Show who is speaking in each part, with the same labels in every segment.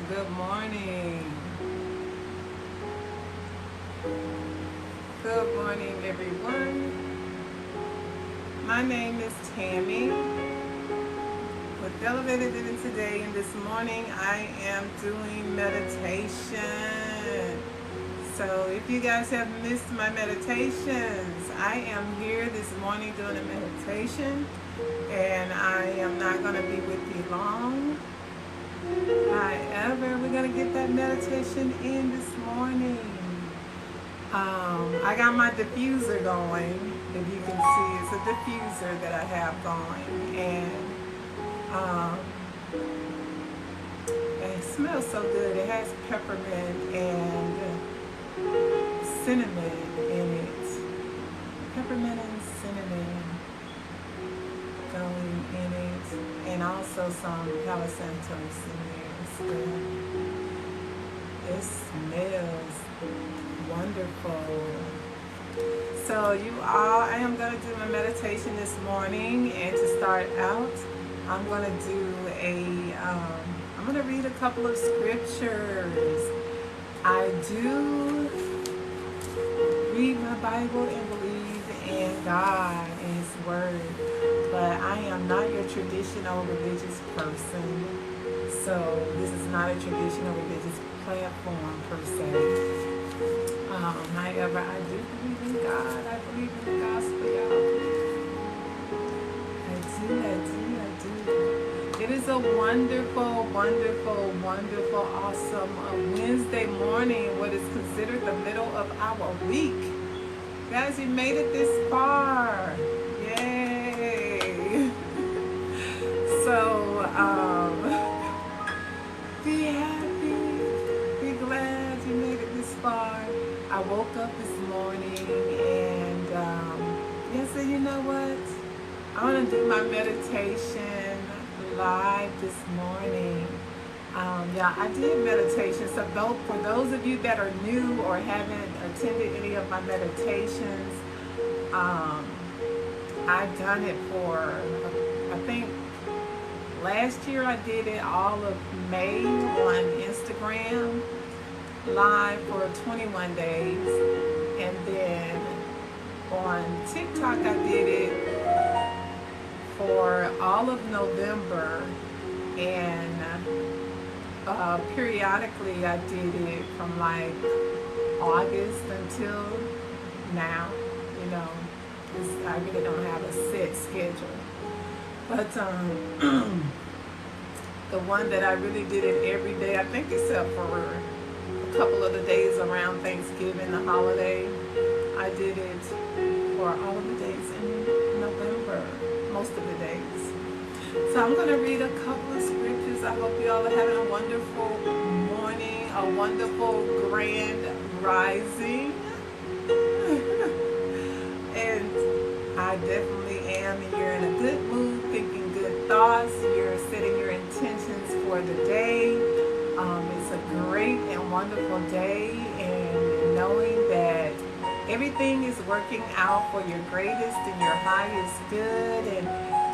Speaker 1: Good morning. Good morning, everyone. My name is Tammy with Elevated Living Today, and this morning I am doing meditation. So if you guys have missed my meditations, I am here this morning doing a meditation, and I am not going to be with you long. However, we're going to get that meditation in this morning. I got my diffuser going. If you can see, it's a diffuser that I have going, and um, it smells so good. It has peppermint and cinnamon in it. Peppermint and cinnamon going in it, and also some Palo Santos in there. It smells wonderful. So you all, I am going to do my meditation this morning, and to start out, I'm going to do I'm going to read a couple of scriptures. I do read my Bible and believe in God and His Word, but I am not your traditional religious person. So this is not a traditional religious platform per se. However, I do believe in God. I believe in the gospel, y'all. I do. It is a wonderful, wonderful, wonderful, awesome Wednesday morning, what is considered the middle of our week. Guys, you made it this far. Yay. So, be happy, be glad you made it this far. I woke up this morning and so you know what? I want to do my meditation live this morning. I did meditation. So for those of you that are new or haven't attended any of my meditations, I've done it for, I think, last year I did it all of May on Instagram live for 21 days, and then on TikTok I did it for all of November, and periodically I did it from like August until now. You know, I really don't have a set schedule, but the one that I really did it every day, I think except for a couple of the days around Thanksgiving, the holiday, I did it for all of the days in November, most of the days. So I'm going to read a couple of scriptures. I hope you all are having a wonderful morning, a wonderful grand rising. And I definitely am, and you're in a good mood, thinking good thoughts, you're setting your intentions for the day. It's a great and wonderful day, and knowing that everything is working out for your greatest and your highest good, and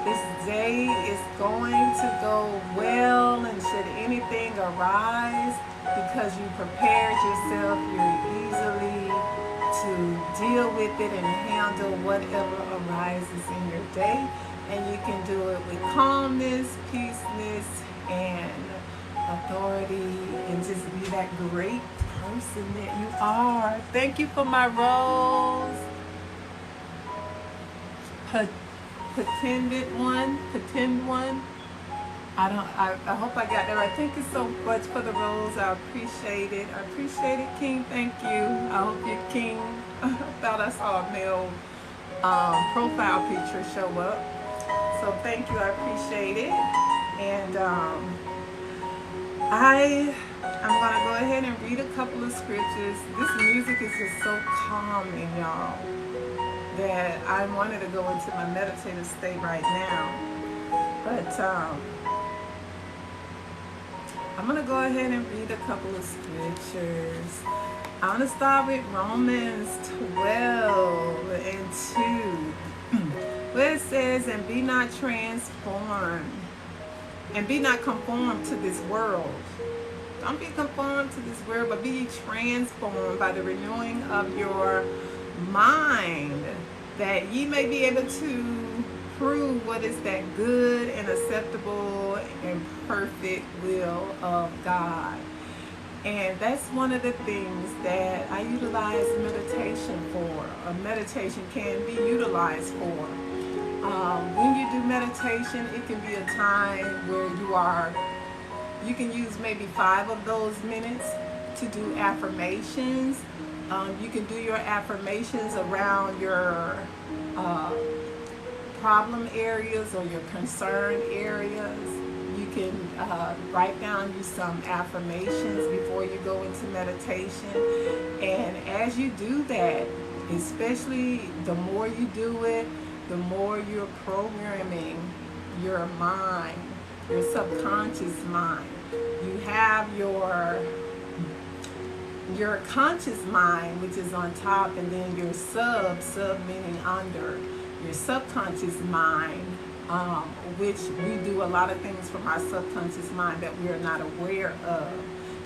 Speaker 1: this day is going to go well, and should anything arise, because you prepared yourself, you're easily to deal with it and handle whatever arises in your day, and you can do it with calmness, peaceness, and authority, and just be that great person that you are. Thank you for my rose. Pretend one. I hope I got that right. Thank you so much for the rose. I appreciate it. King. Thank you. I hope your king. I thought I saw a male profile picture show up. So thank you. I appreciate it. And I'm gonna go ahead and read a couple of scriptures. This music is just so calming, y'all, that I wanted to go into my meditative state right now. But I'm going to go ahead and read a couple of scriptures. I'm going to start with Romans 12 and 2, where it says, and be not conformed to this world, Don't be conformed to this world, but be transformed by the renewing of your mind, that ye may be able to prove what is that good and acceptable and perfect will of God. And that's one of the things that I utilize meditation for, or meditation can be utilized for. When you do meditation, it can be a time where you can use maybe 5 of those minutes to do affirmations. You can do your affirmations around your problem areas or your concern areas. You can write down you some affirmations before you go into meditation. And as you do that, especially the more you do it, the more you're programming your mind, your subconscious mind. You have your conscious mind, which is on top, and then your sub meaning under, your subconscious mind, which we do a lot of things from our subconscious mind that we are not aware of,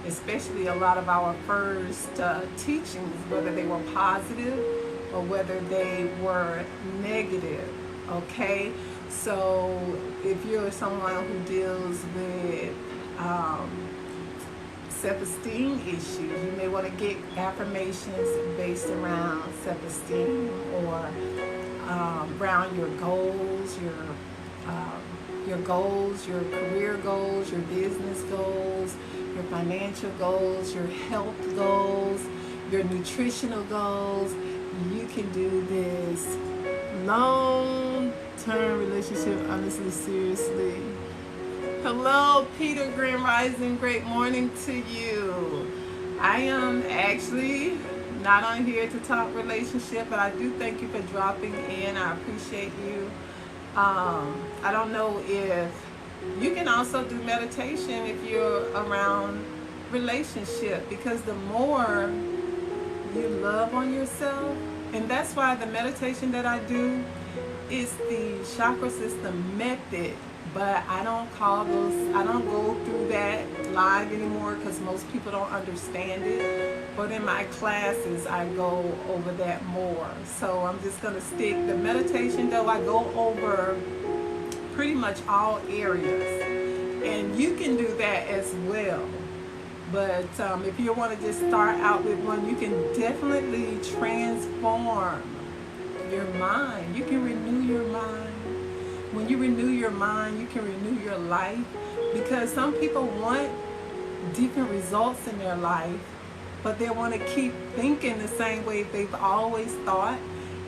Speaker 1: especially a lot of our first teachings, whether they were positive or whether they were negative. Okay, so if you're someone who deals with self-esteem issues, you may want to get affirmations based around self-esteem, or around your goals, your career goals, your business goals, your financial goals, your health goals, your nutritional goals. You can do this long-term relationship, honestly, seriously. Hello, Peter, Grand Rising, great morning to you. I am actually not on here to talk relationship, but I do thank you for dropping in. I appreciate you. I don't know if you can also do meditation if you're around relationship, because the more you love on yourself, and that's why the meditation that I do is the chakra system method. But I don't go through that live anymore because most people don't understand it. But in my classes, I go over that more. So I'm just going to stick the meditation, though. I go over pretty much all areas. And you can do that as well. But if you want to just start out with one, you can definitely transform your mind. You can renew your mind. When you renew your mind, you can renew your life, because some people want different results in their life, but they want to keep thinking the same way they've always thought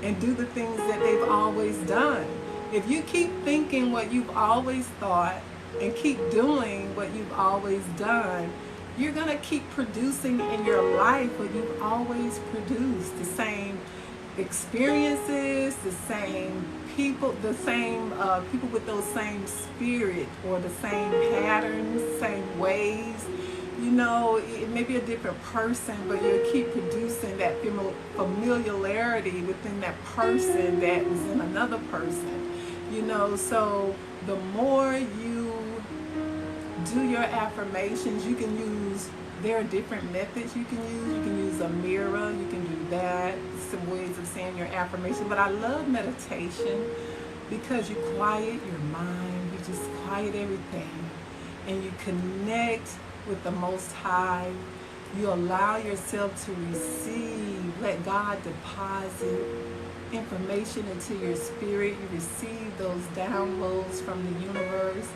Speaker 1: and do the things that they've always done. If you keep thinking what you've always thought and keep doing what you've always done, you're going to keep producing in your life what you've always produced. The same experiences, the same people, people with those same spirit or the same patterns, same ways. You know, it may be a different person, but you'll keep producing that familiarity within that person that was in another person. You know, so the more you do your affirmations, you can use, there are different methods you can use. You can use a mirror, you can do that, some ways of saying your affirmation. But I love meditation because you quiet your mind, you just quiet everything, and you connect with the Most High. You allow yourself to receive, let God deposit information into your spirit. You receive those downloads from the universe,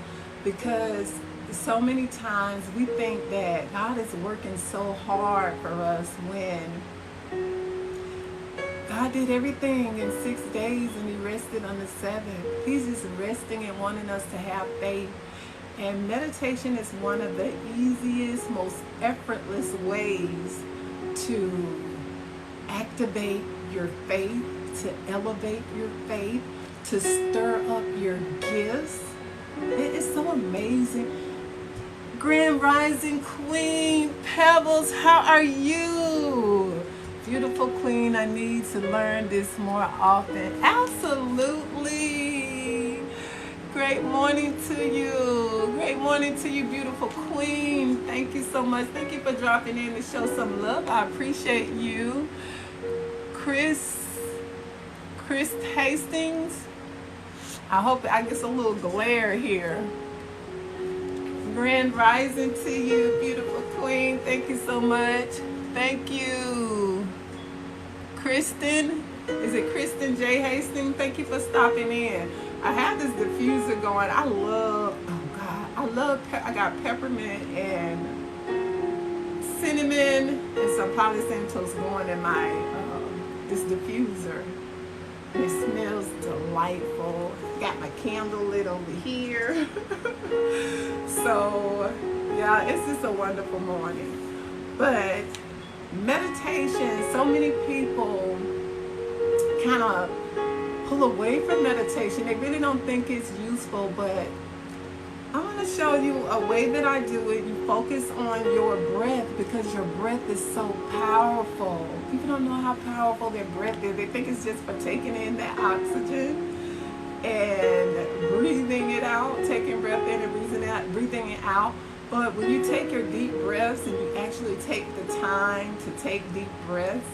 Speaker 1: because so many times we think that God is working so hard for us when God did everything in 6 days and He rested on the 7th. He's just resting and wanting us to have faith. And meditation is one of the easiest, most effortless ways to activate your faith, to elevate your faith, to stir up your gifts. It is so amazing. Grand Rising Queen Pebbles, how are you? Beautiful Queen, I need to learn this more often. Absolutely. Great morning to you. Great morning to you, beautiful queen. Thank you so much. Thank you for dropping in to show some love. I appreciate you. Chris Hastings. I hope I get a little glare here. Grand rising to you, beautiful queen. Thank you so much. Thank you. Kristen. Is it Kristen J. Hastings? Thank you for stopping in. I have this diffuser going. I got peppermint and cinnamon and some Palo Santos going in my this diffuser. It smells delightful. Got my candle lit over here. So yeah, it's just a wonderful morning. But meditation, so many people kind of pull away from meditation. They really don't think it's useful, but I'm going to show you a way that I do it. You focus on your breath because your breath is so powerful. People don't know how powerful their breath is. They think it's just for taking in that oxygen and breathing it out, taking breath in and breathing it out. But when you take your deep breaths and you actually take the time to take deep breaths,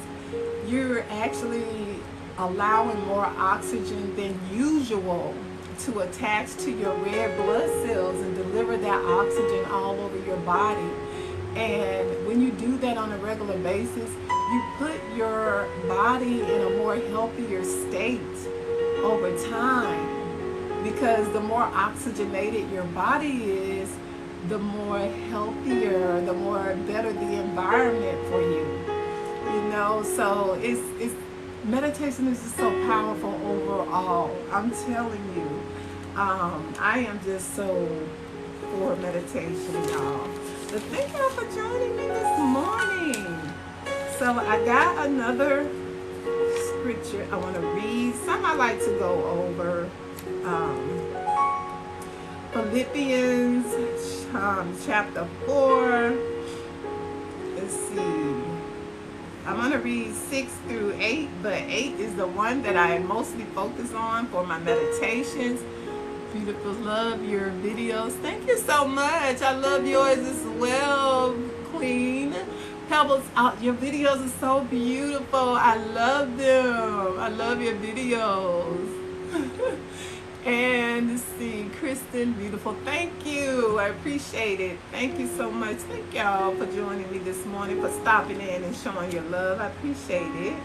Speaker 1: you're actually allowing more oxygen than usual to attach to your red blood cells and deliver that oxygen all over your body. And when you do that on a regular basis, you put your body in a more healthier state over time, because the more oxygenated your body is, the more healthier, the more better the environment for you. You know, so it's meditation is just so powerful overall. I'm telling you, I am just so for meditation, y'all. But thank y'all for joining me this morning. So I got another scripture I want to read. Some I like to go over. Philippians chapter 4. Let's see. I'm going to read 6 through 8, but 8 is the one that I mostly focus on for my meditations. Beautiful, love your videos. Thank you so much. I love yours as well, Queen. Pebbles, your videos are so beautiful. I love them. I love your videos. And let's see, Kristen, beautiful. Thank you. I appreciate it. Thank you so much. Thank y'all for joining me this morning, for stopping in and showing your love. I appreciate it.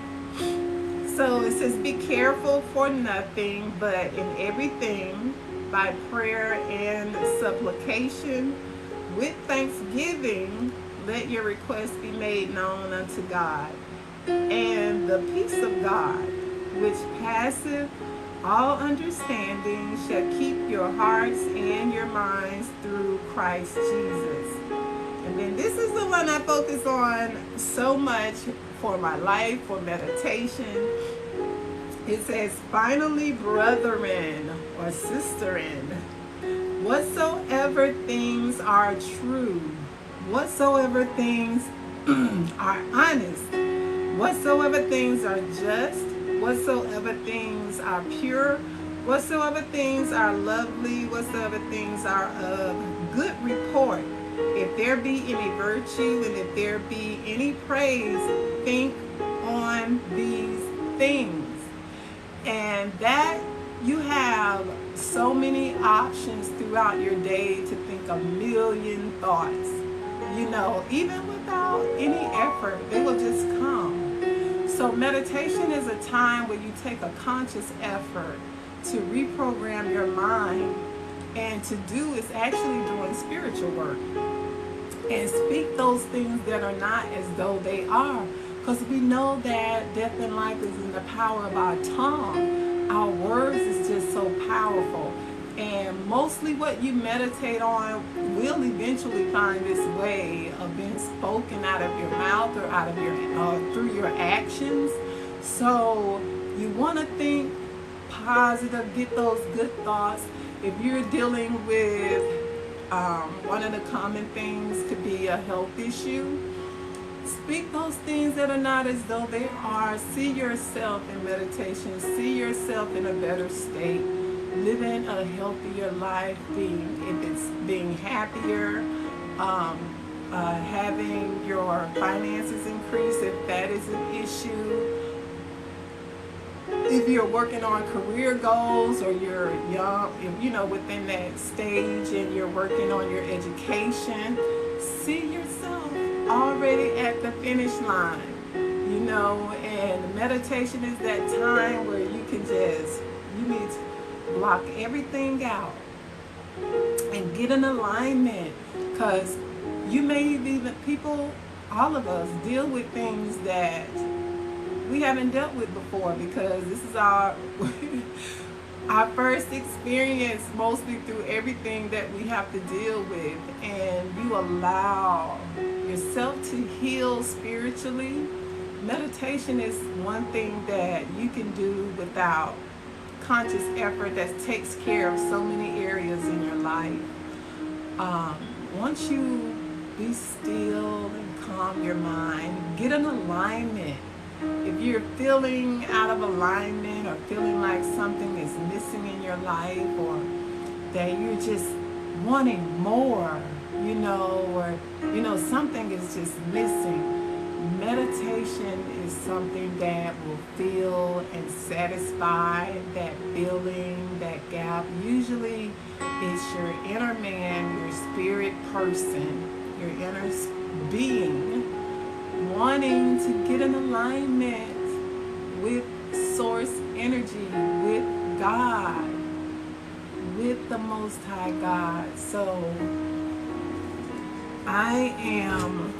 Speaker 1: So it says, be careful for nothing, but in everything, by prayer and supplication, with thanksgiving, let your requests be made known unto God. And the peace of God, which passeth all understanding, shall keep your hearts and your minds through Christ Jesus. And then this is the one I focus on so much for my life, for meditation. It says, finally, brethren or sisterin, whatsoever things are true, whatsoever things are honest, whatsoever things are just, whatsoever things are pure, whatsoever things are lovely, whatsoever things are of good report, if there be any virtue and if there be any praise, think on these things. And that you have so many options throughout your day to think a million thoughts. You know, even without any effort, they will just come. So meditation is a time where you take a conscious effort to reprogram your mind, and to do is actually doing spiritual work. And speak those things that are not as though they are. Because we know that death and life is in the power of our tongue. Our words is just so powerful. And mostly what you meditate on will eventually find its way of being spoken out of your mouth or out of your through your actions. So you want to think positive, get those good thoughts. If you're dealing with one of the common things could be a health issue, speak those things that are not as though they are. See yourself in meditation. See yourself in a better state. living a healthier life, being happier, having your finances increase if that is an issue. If you're working on career goals, or you're young, within that stage, and you're working on your education, see yourself already at the finish line, and meditation is that time where you need to block everything out and get in alignment, because all of us deal with things that we haven't dealt with before, because this is our first experience, mostly through everything that we have to deal with. And you allow yourself to heal spiritually. Meditation is one thing that you can do without conscious effort that takes care of so many areas in your life. Once you be still and calm your mind, get in alignment. If you're feeling out of alignment, or feeling like something is missing in your life, or that you're just wanting more, or something is just missing, meditation is something that will fill and satisfy that feeling, that gap. Usually it's your inner man, your spirit person, your inner being, wanting to get in alignment with source energy, with God, with the Most High God. So I am,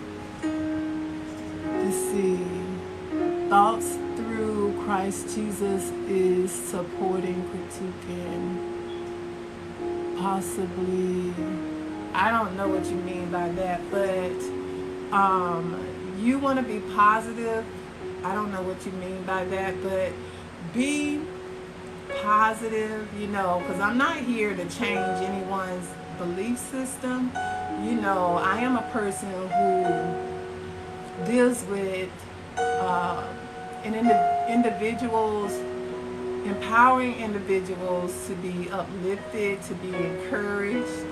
Speaker 1: thoughts through Christ Jesus is supporting, critiquing, possibly, I don't know what you mean by that, but you want to be positive. I don't know what you mean by that, but be positive, because I'm not here to change anyone's belief system. I am a person who deals with individuals, empowering individuals to be uplifted, to be encouraged,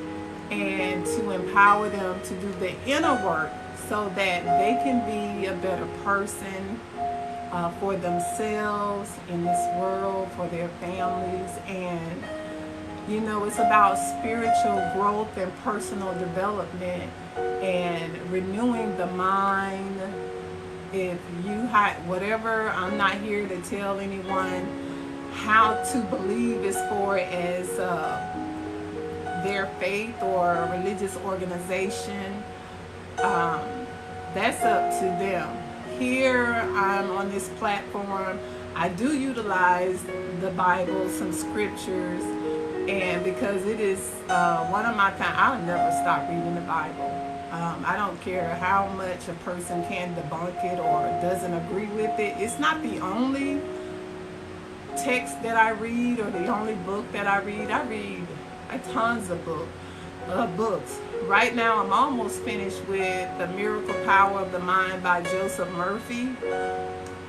Speaker 1: and to empower them to do the inner work, so that they can be a better person for themselves in this world, for their families. And it's about spiritual growth and personal development and renewing the mind. If you whatever, I'm not here to tell anyone how to believe as far as their faith or a religious organization. That's up to them. Here, I'm on this platform. I do utilize the Bible, some scriptures, and because it is one of my I'll never stop reading the Bible. I don't care how much a person can debunk it or doesn't agree with it. It's not the only text that I read or the only book that I read. I read tons of books. Right now, I'm almost finished with The Miracle Power of the Mind by Joseph Murphy.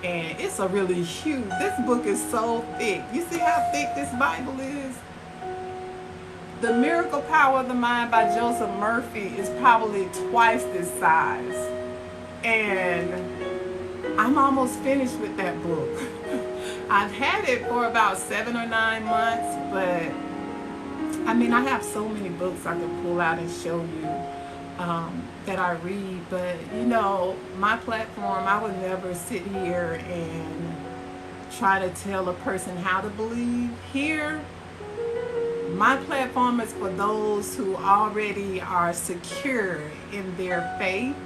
Speaker 1: And it's a really huge, this book is so thick. You see how thick this Bible is? The Miracle Power of the Mind by Joseph Murphy is probably twice this size. And I'm almost finished with that book. I've had it for about 7 or 9 months, but I have so many books I could pull out and show you that I read. But, my platform, I would never sit here and try to tell a person how to believe. Here, my platform is for those who already are secure in their faith,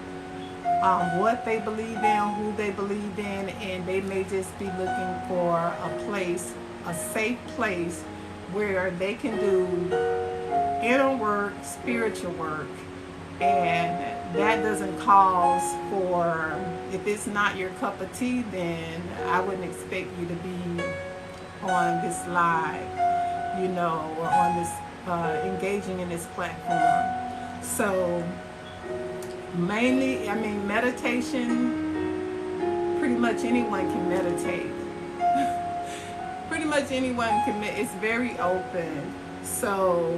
Speaker 1: what they believe in, who they believe in, and they may just be looking for a place, a safe place where they can do inner work, spiritual work, and that doesn't cause for, if it's not your cup of tea, then I wouldn't expect you to be on this live, or on this, engaging in this platform. So mainly, meditation, pretty much anyone can meditate. Pretty much anyone can make. It's very open. So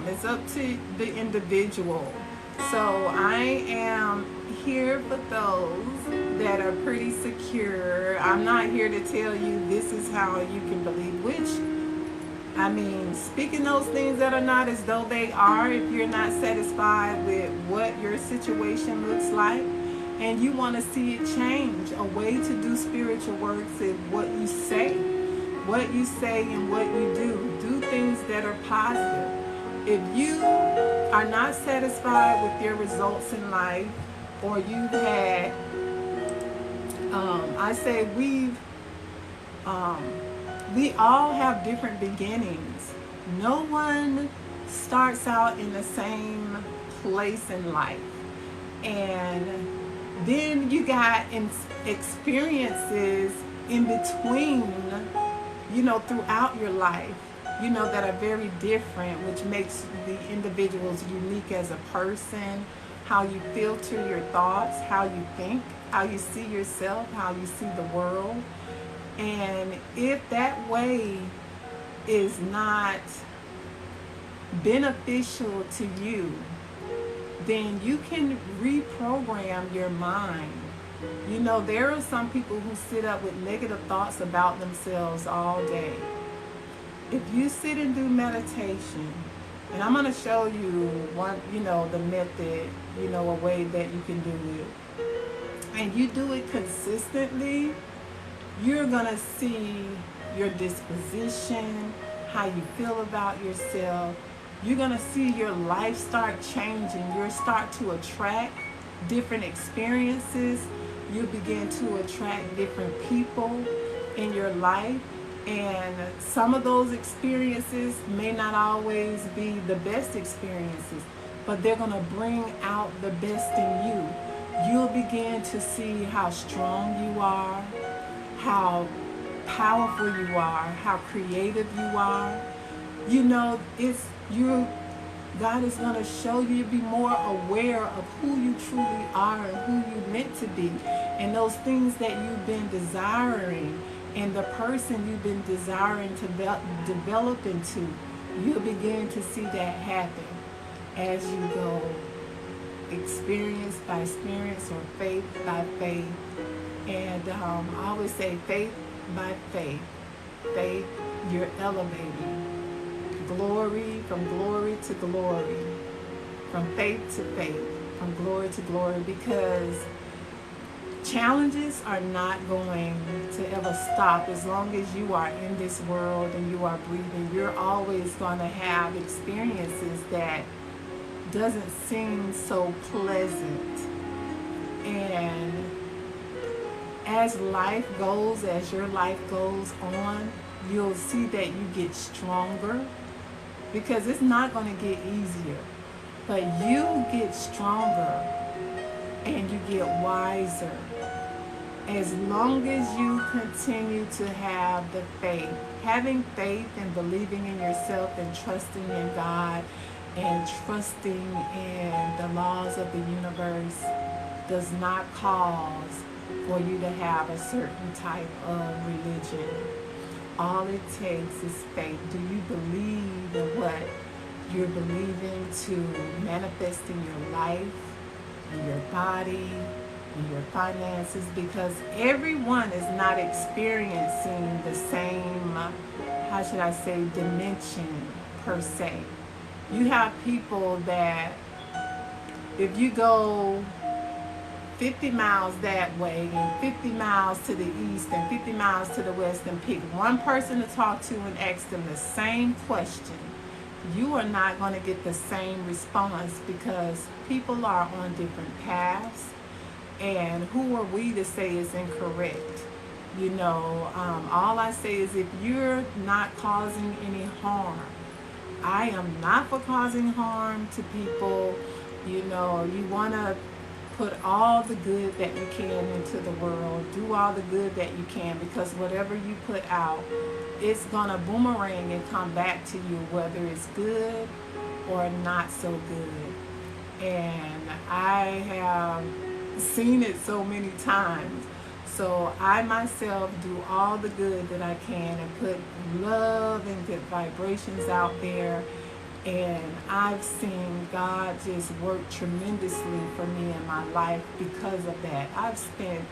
Speaker 1: it's up to the individual. So I am here for those that are pretty secure. I'm not here to tell you this is how you can believe, which, I mean, speaking those things that are not as though they are, if you're not satisfied with what your situation looks like and you want to see it change, a way to do spiritual works is what you say. What you say and what you do. Do things that are positive. If you are not satisfied with your results in life, or you've had, I say we all have different beginnings. No one starts out in the same place in life. And then you got experiences in between, throughout your life, that are very different, which makes the individuals unique as a person, how you filter your thoughts, how you think, how you see yourself, how you see the world. And if that way is not beneficial to you, then you can reprogram your mind. There are some people who sit up with negative thoughts about themselves all day. If you sit and do meditation, and I'm going to show you one, the method, a way that you can do it, and you do it consistently, you're going to see your disposition, how you feel about yourself. You're going to see your life start changing. You'll start to attract different experiences. You begin to attract different people in your life. And some of those experiences may not always be the best experiences, but they're going to bring out the best in you. You'll begin to see how strong you are, how powerful you are, how creative you are. God is going to show you to be more aware of who you truly are and who you're meant to be, and those things that you've been desiring, and the person you've been desiring to develop into. You'll begin to see that happen as you go experience by experience, or faith by faith. And I always say faith by faith. Faith, you're elevating. From glory to glory. From faith to faith. From glory to glory. Because challenges are not going to ever stop. As long as you are in this world and you are breathing, you're always going to have experiences that doesn't seem so pleasant. And as your life goes on, you'll see that you get stronger, because it's not going to get easier, but you get stronger and you get wiser. As long as you continue to have the faith, having faith and believing in yourself and trusting in God and trusting in the laws of the universe does not cause for you to have a certain type of religion. All it takes is faith. Do you believe in what you're believing to manifest in your life, in your body, in your finances? Because everyone is not experiencing the same, dimension per se. You have people that if you go 50 miles that way and 50 miles to the east and 50 miles to the west and pick one person to talk to and ask them the same question, you are not going to get the same response, because people are on different paths. And who are we to say is incorrect? All I say is, if you're not causing any harm, I am not for causing harm to people. You want to put all the good that you can into the world. Do all the good that you can, because whatever you put out, it's going to boomerang and come back to you, whether it's good or not so good. And I have seen it so many times. So I myself do all the good that I can and put love and good vibrations out there. And I've seen God just work tremendously for me in my life because of that. I've spent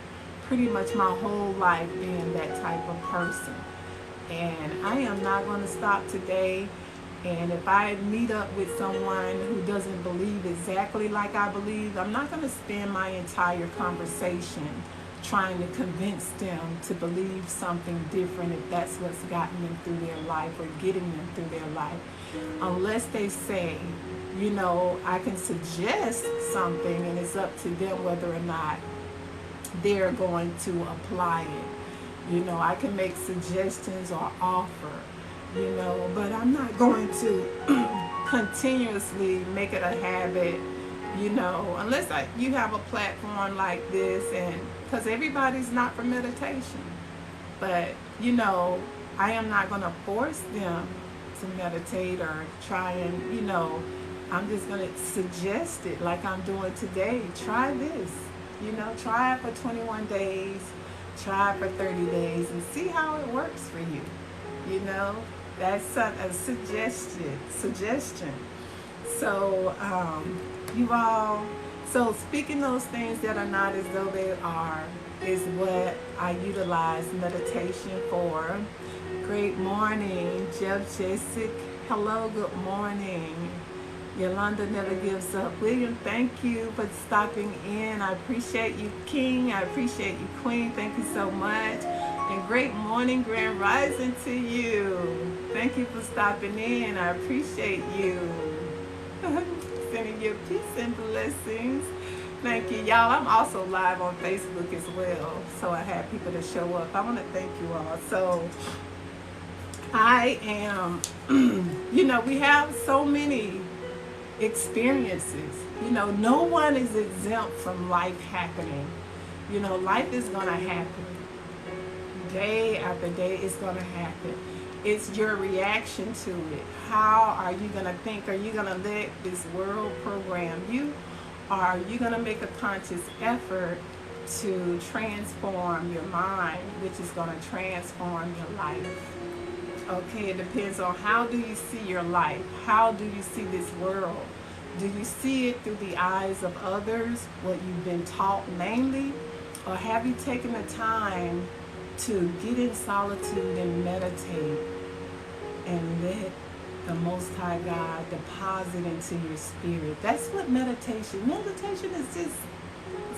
Speaker 1: pretty much my whole life being that type of person. And I am not going to stop today. And if I meet up with someone who doesn't believe exactly like I believe, I'm not going to spend my entire conversation trying to convince them to believe something different if that's what's gotten them through their life or getting them through their life. Unless they say, you know, I can suggest something and it's up to them whether or not they're going to apply it. You know, I can make suggestions or offer, you know, but I'm not going to continuously make it a habit, you know, unless you have a platform like this, and because everybody's not for meditation. But, you know, I am not going to force them to meditate or try and, you know, I'm just going to suggest it like I'm doing today. Try this, you know, try it for 21 days, try it for 30 days and see how it works for you. You know, that's a suggestion. So, you all, so speaking those things that are not as though they are is what I utilize meditation for. Great morning, Jeff Jessic. Hello, good morning. Yolanda never gives up. William, thank you for stopping in. I appreciate you, King. I appreciate you, Queen. Thank you so much. And great morning, Grand Rising to you. Thank you for stopping in. I appreciate you. Sending you peace and blessings. Thank you, y'all. I'm also live on Facebook as well, so I have people to show up. I want to thank you all. So I am, you know, we have so many experiences. You know, no one is exempt from life happening. You know, life is going to happen. Day after day, it's going to happen. It's your reaction to it. How are you going to think? Are you going to let this world program you? Or are you going to make a conscious effort to transform your mind, which is going to transform your life? Okay, it depends on how do you see your life? How do you see this world? Do you see it through the eyes of others, what you've been taught mainly? Or have you taken the time to get in solitude and meditate and let the Most High God deposit into your spirit? That's what meditation is just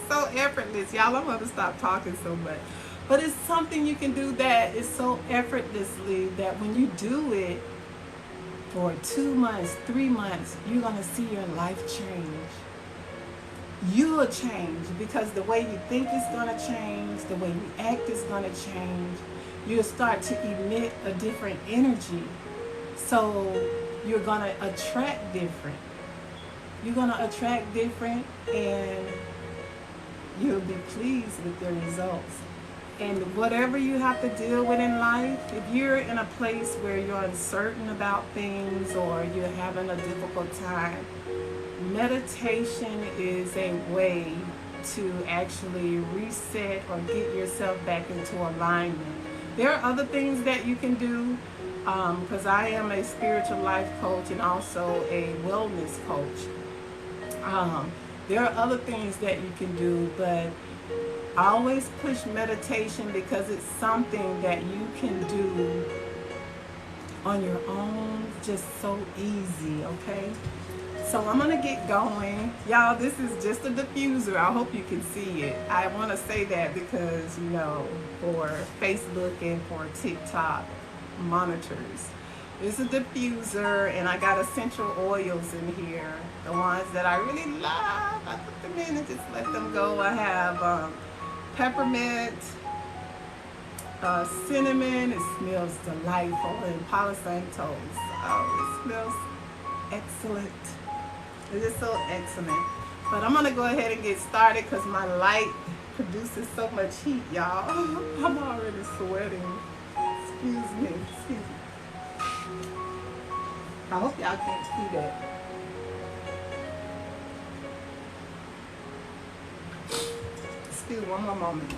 Speaker 1: so effortless. Y'all, I'm going to stop talking so much. But it's something you can do that is so effortlessly that when you do it for 2 months, 3 months, you're going to see your life change. You'll change because the way you think is going to change, the way you act is going to change. You'll start to emit a different energy. So you're going to attract different. You're going to attract different and you'll be pleased with the results. And whatever you have to deal with in life, if you're in a place where you're uncertain about things or you're having a difficult time, meditation is a way to actually reset or get yourself back into alignment. There are other things that you can do because I am a spiritual life coach and also a wellness coach. There are other things that you can do, but I always push meditation because it's something that you can do on your own, just so easy, okay? So I'm going to get going. Y'all, this is just a diffuser. I hope you can see it. I want to say that because, you know, for Facebook and for TikTok monitors. It's a diffuser, and I got essential oils in here. The ones that I really love. I put them in and just let them go. I have peppermint, cinnamon. It smells delightful, and Palo Santos. Oh, it smells excellent. It is so excellent. But I'm gonna go ahead and get started because my light produces so much heat, y'all. I'm already sweating. Excuse me. I hope y'all can't see that. Excuse me, one more moment.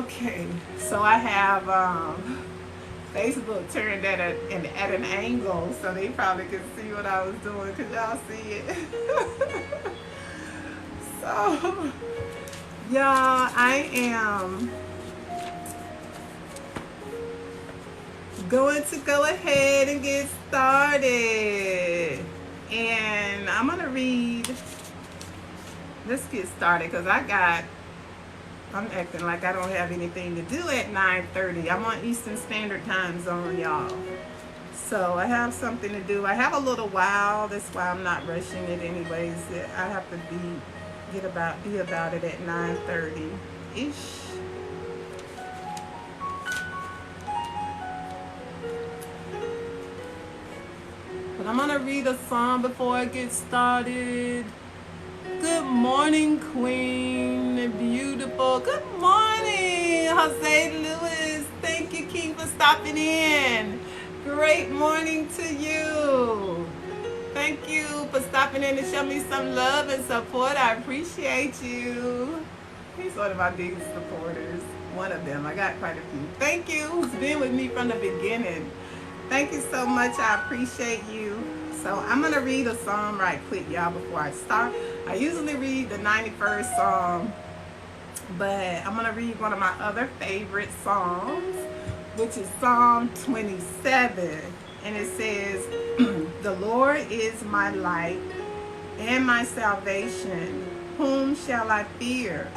Speaker 1: Okay, so I have Facebook turned at an angle, so they probably could see what I was doing. Could y'all see it? So, y'all, I am going to go ahead and get started. And I'm going to read. Let's get started because I'm acting like I don't have anything to do at 9:30. I'm on Eastern Standard Time zone, y'all. So I have something to do. I have a little while. That's why I'm not rushing it anyways. I have to be about it at 9:30-ish. But I'm going to read a song before I get started. Good morning, Queen. Beautiful. Good morning, Jose Lewis. Thank you, King, for stopping in. Great morning to you. Thank you for stopping in to show me some love and support. I appreciate you. He's one of my biggest supporters. One of them. I got quite a few. Thank you. Who's been with me from the beginning. Thank you so much. I appreciate you. So I'm going to read a psalm right quick, y'all, before I start. I usually read the 91st Psalm, but I'm going to read one of my other favorite Psalms, which is Psalm 27. And it says, "The Lord is my light and my salvation. Whom shall I fear?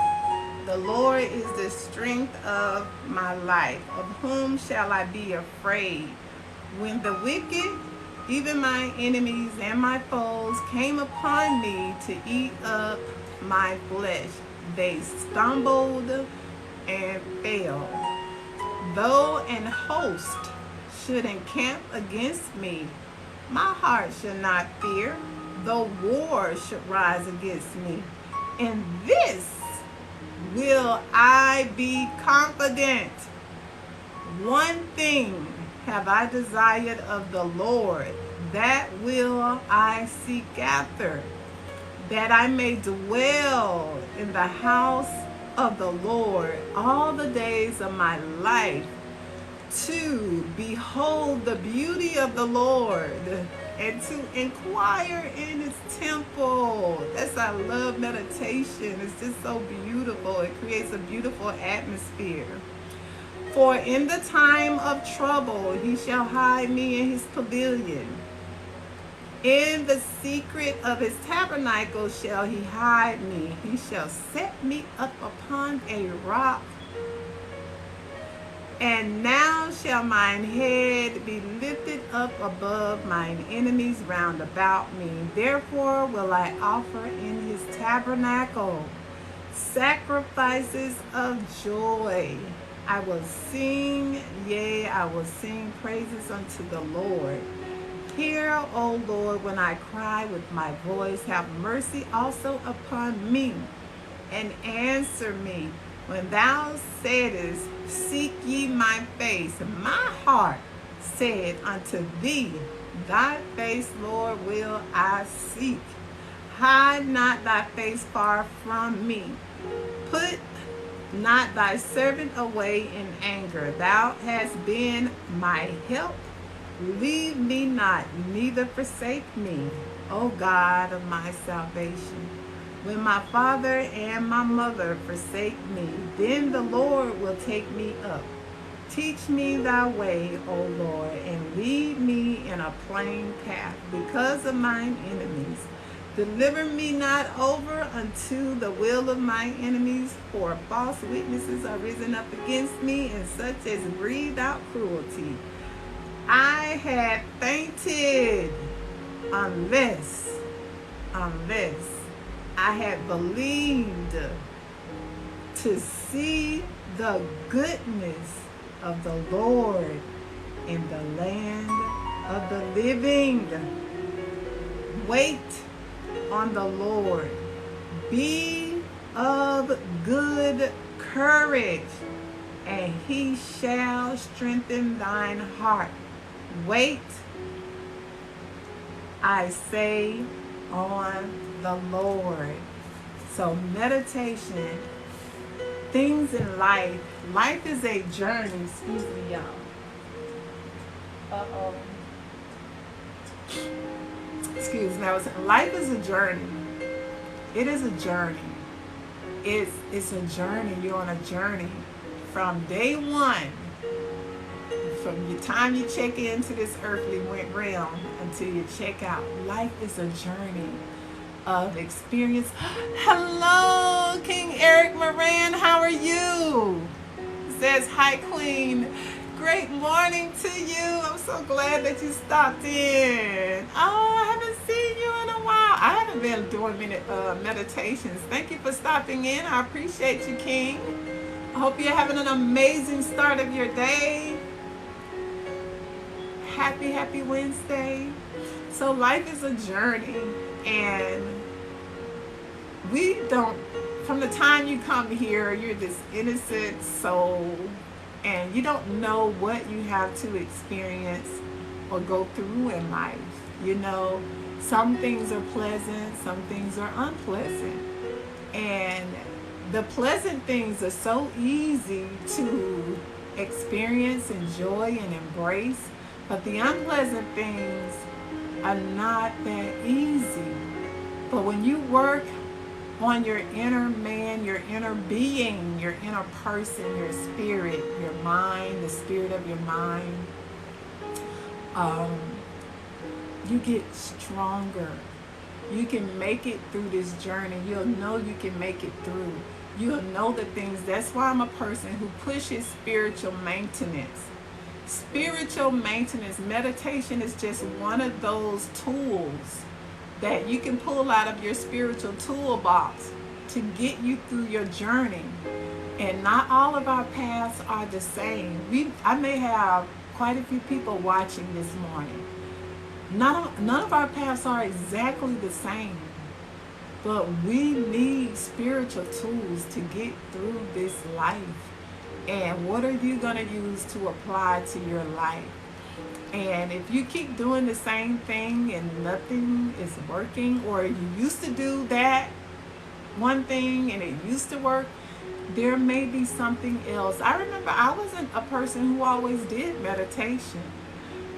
Speaker 1: The Lord is the strength of my life. Of whom shall I be afraid? When the wicked, even my enemies and my foes, came upon me to eat up my flesh, they stumbled and fell. Though an host should encamp against me, my heart should not fear. Though war should rise against me, in this will I be confident. One thing have I desired of the Lord, that will I seek after, that I may dwell in the house of the Lord all the days of my life, to behold the beauty of the Lord and to inquire in his temple." I love meditation. It's just so beautiful. It creates a beautiful atmosphere. "For in the time of trouble he shall hide me in his pavilion. In the secret of his tabernacle shall he hide me. He shall set me up upon a rock. And now shall mine head be lifted up above mine enemies round about me. Therefore will I offer in his tabernacle sacrifices of joy. I will sing, yea, I will sing praises unto the Lord. Hear, O Lord, when I cry with my voice. Have mercy also upon me, and answer me. When thou saidest, seek ye my face, my heart said unto thee, thy face, Lord, will I seek. Hide not thy face far from me. Put not thy servant away in anger. Thou hast been my help. Leave me not, neither forsake me, O God of my salvation. When my father and my mother forsake me, then the Lord will take me up. Teach me thy way, O Lord, and lead me in a plain path because of mine enemies. Deliver me not over unto the will of my enemies, for false witnesses are risen up against me, and such as breathe out cruelty. I had fainted unless I had believed to see the goodness of the Lord in the land of the living. Wait on the Lord. Be of good courage, and he shall strengthen thine heart. Wait, I say, on the Lord. So meditation things in life. Life is a journey. Excuse me, y'all. Uh-oh. Excuse me. Life is a journey. It is a journey. It's a journey. You're on a journey from day one, from the time you check into this earthly realm until you check out. Life is a journey of experience. Hello, King Eric Moran. How are you? Says, hi, Queen. Great morning to you. I'm so glad that you stopped in. Oh, I haven't seen you in a while. I haven't been doing many meditations. Thank you for stopping in. I appreciate you, King. I hope you're having an amazing start of your day. Happy Wednesday. So life is a journey, and we don't, from the time you come here, you're this innocent soul, and you don't know what you have to experience or go through in life. You know, some things are pleasant, some things are unpleasant, and the pleasant things are so easy to experience, enjoy, and embrace, but the unpleasant things are not that easy. But when you work on your inner man, your inner being, your inner person, your spirit, your mind, the spirit of your mind, you get stronger. You can make it through this journey. You'll know you can make it through. You'll know the things. That's why I'm a person who pushes spiritual maintenance. Spiritual maintenance, meditation is just one of those tools that you can pull out of your spiritual toolbox to get you through your journey. And not all of our paths are the same. I may have quite a few people watching this morning. None of our paths are exactly the same. But we need spiritual tools to get through this life. And what are you going to use to apply to your life? And if you keep doing the same thing and nothing is working, or you used to do that one thing and it used to work, there may be something else. I remember I wasn't a person who always did meditation.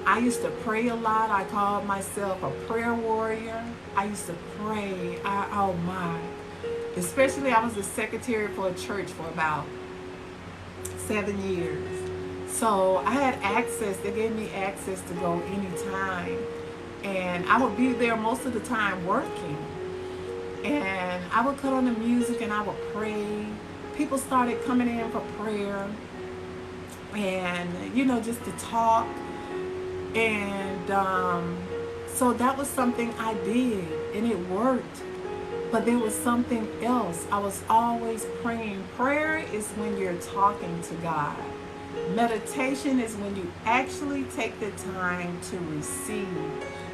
Speaker 1: I used to pray a lot. I called myself a prayer warrior. I used to pray. Oh my. Especially I was the secretary for a church for about 7 years. So I had access. They gave me access to go anytime. And I would be there most of the time working. And I would cut on the music and I would pray. People started coming in for prayer. And, you know, just to talk. And so that was something I did. And it worked. But there was something else. I was always praying. Prayer is when you're talking to God. Meditation is when you actually take the time to receive.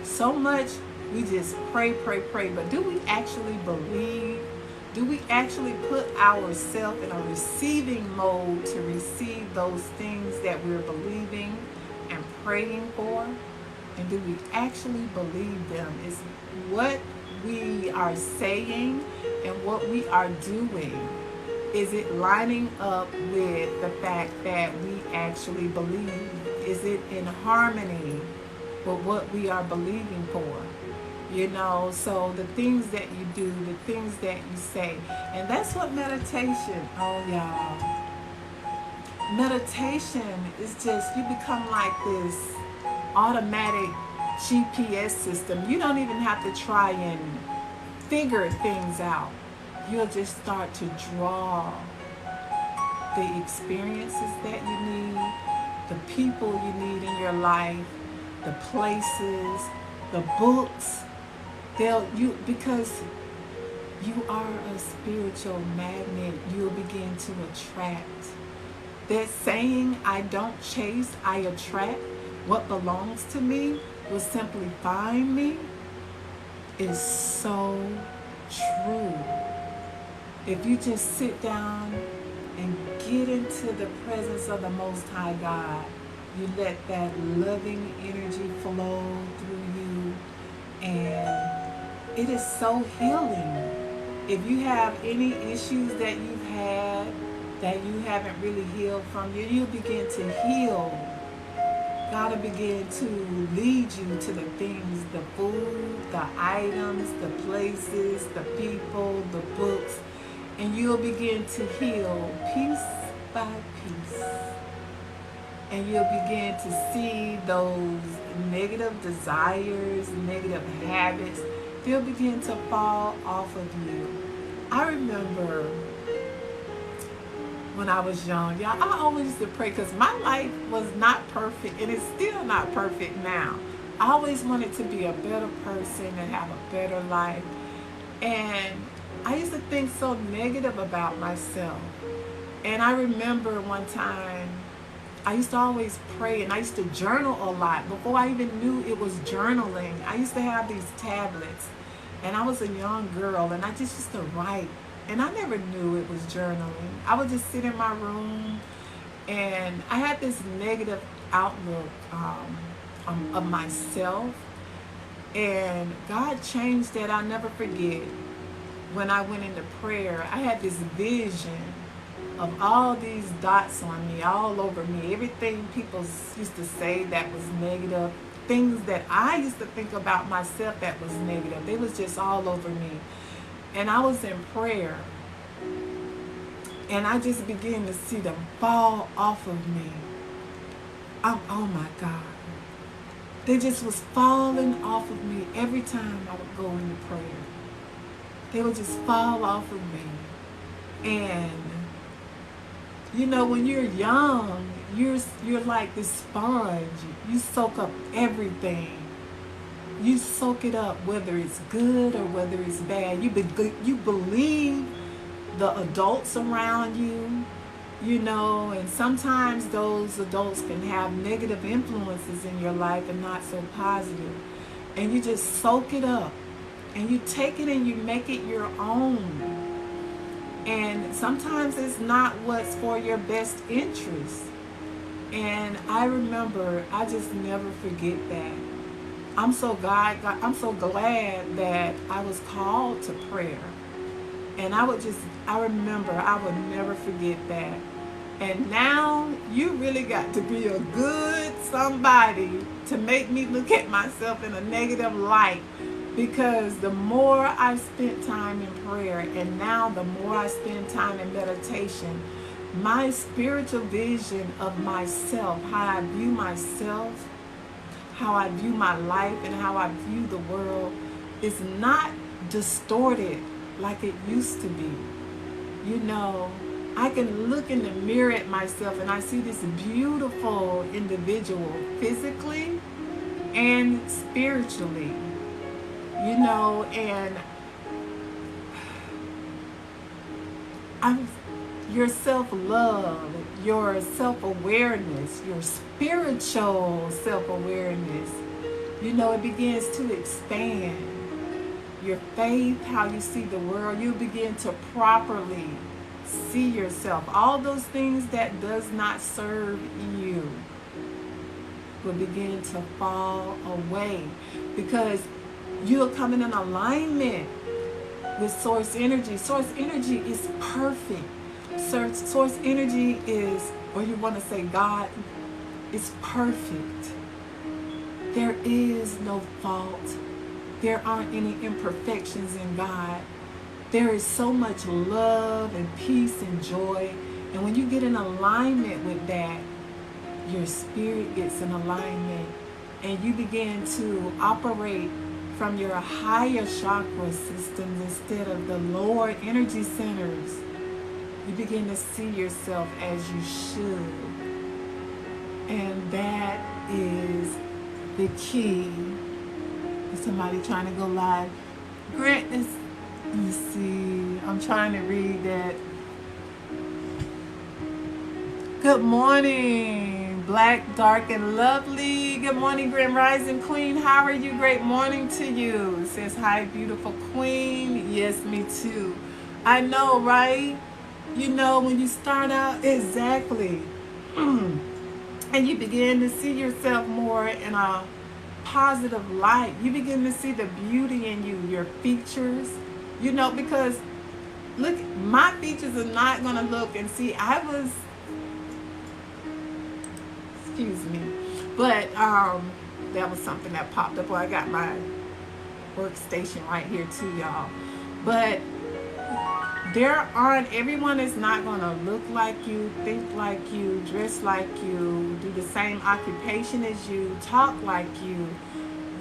Speaker 1: So much we just pray. But do we actually believe? Do we actually put ourselves in a receiving mode to receive those things that we're believing and praying for? And do we actually believe them? Is what we are saying and what we are doing, is it lining up with the fact that we actually believe? Is it in harmony with what we are believing for? You know, so the things that you do, the things that you say, and that's what meditation, oh y'all. Meditation is just, you become like this automatic GPS system. You don't even have to try and figure things out. You'll just start to draw the experiences that you need, the people you need in your life, the places, the books. Because you are a spiritual magnet, you'll begin to attract. That saying, I don't chase, I attract. What belongs to me will simply find me, is so true. If you just sit down and get into the presence of the Most High God, you let that loving energy flow through you, and it is so healing. If you have any issues that you've had that you haven't really healed from, you'll begin to heal. God will begin to lead you to the things, the food, the items, the places, the people, the books, and you'll begin to heal piece by piece. And you'll begin to see those negative desires, negative habits, they'll begin to fall off of you. I remember when I was young, y'all, I always used to pray because my life was not perfect and it's still not perfect now. I always wanted to be a better person and have a better life. And I used to think so negative about myself. And I remember one time, I used to always pray and I used to journal a lot. Before I even knew it was journaling, I used to have these tablets. And I was a young girl and I just used to write. And I never knew it was journaling. I would just sit in my room and I had this negative outlook of myself. And God changed that. I'll never forget. When I went into prayer, I had this vision of all these dots on me, all over me. Everything people used to say that was negative, things that I used to think about myself that was negative, they was just all over me. And I was in prayer, and I just began to see them fall off of me. Oh my God. They just was falling off of me every time I would go into prayer. They would just fall off of me. And you know, when you're young, you're like this sponge. You soak up everything. You soak it up, whether it's good or whether it's bad. You believe the adults around you, you know, and sometimes those adults can have negative influences in your life and not so positive. And you just soak it up. And you take it and you make it your own. And sometimes it's not what's for your best interest. And I remember, I just never forget that. I'm so glad that I was called to prayer. And I remember, I would never forget that. And now you really got to be a good somebody to make me look at myself in a negative light. Because the more I spent time in prayer, and now the more I spend time in meditation, my spiritual vision of myself, how I view myself, how I view my life, and how I view the world is not distorted like it used to be. You know, I can look in the mirror at myself and I see this beautiful individual physically and spiritually. You know, and your self-love, your self-awareness, your spiritual self-awareness, you know, it begins to expand. Your faith, how you see the world, you begin to properly see yourself. All those things that does not serve you will begin to fall away, because you're coming in alignment with source energy. Source energy is perfect. Source energy is, or you want to say God, is perfect. There is no fault. There aren't any imperfections in God. There is so much love and peace and joy. And when you get in alignment with that, your spirit gets in alignment and you begin to operate from your higher chakra systems instead of the lower energy centers. You begin to see yourself as you should. And that is the key. Is somebody trying to go live? Grant this. Let me see. I'm trying to read that. Good morning, Black, Dark, and Lovely. Good morning, Grand Rising Queen. How are you? Great morning to you. It says, hi, beautiful queen. Yes, me too. I know, right? You know, when you start out, exactly. And you begin to see yourself more in a positive light. You begin to see the beauty in you, your features. You know, because look, my features are not going to look and see. I was, excuse me, but that was something that popped up. Well, I got my workstation right here too, y'all. But everyone is not going to look like you, think like you, dress like you, do the same occupation as you, talk like you.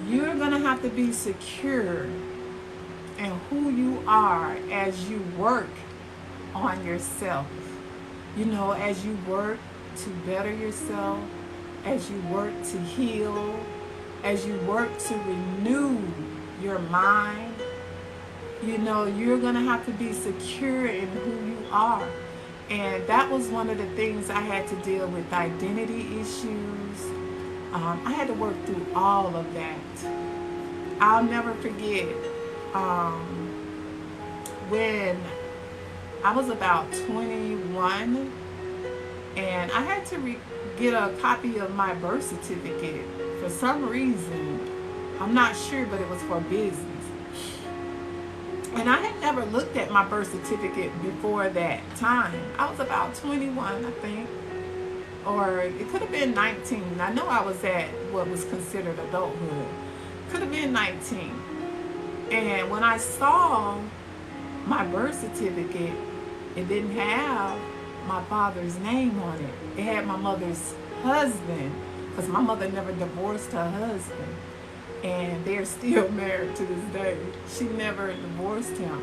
Speaker 1: You're going to have to be secure in who you are as you work on yourself. You know, as you work to better yourself, as you work to heal, as you work to renew your mind, you know, you're going to have to be secure in who you are. And that was one of the things I had to deal with, identity issues. I had to work through all of that. I'll never forget when I was about 21 and I had to get a copy of my birth certificate for some reason. I'm not sure, but it was for business. And I had never looked at my birth certificate before that time. I was about 21, I think. Or it could have been 19. I know I was at what was considered adulthood. Could have been 19. And when I saw my birth certificate, it didn't have my father's name on it. It had my mother's husband, because my mother never divorced her husband. And they're still married to this day. She never divorced him.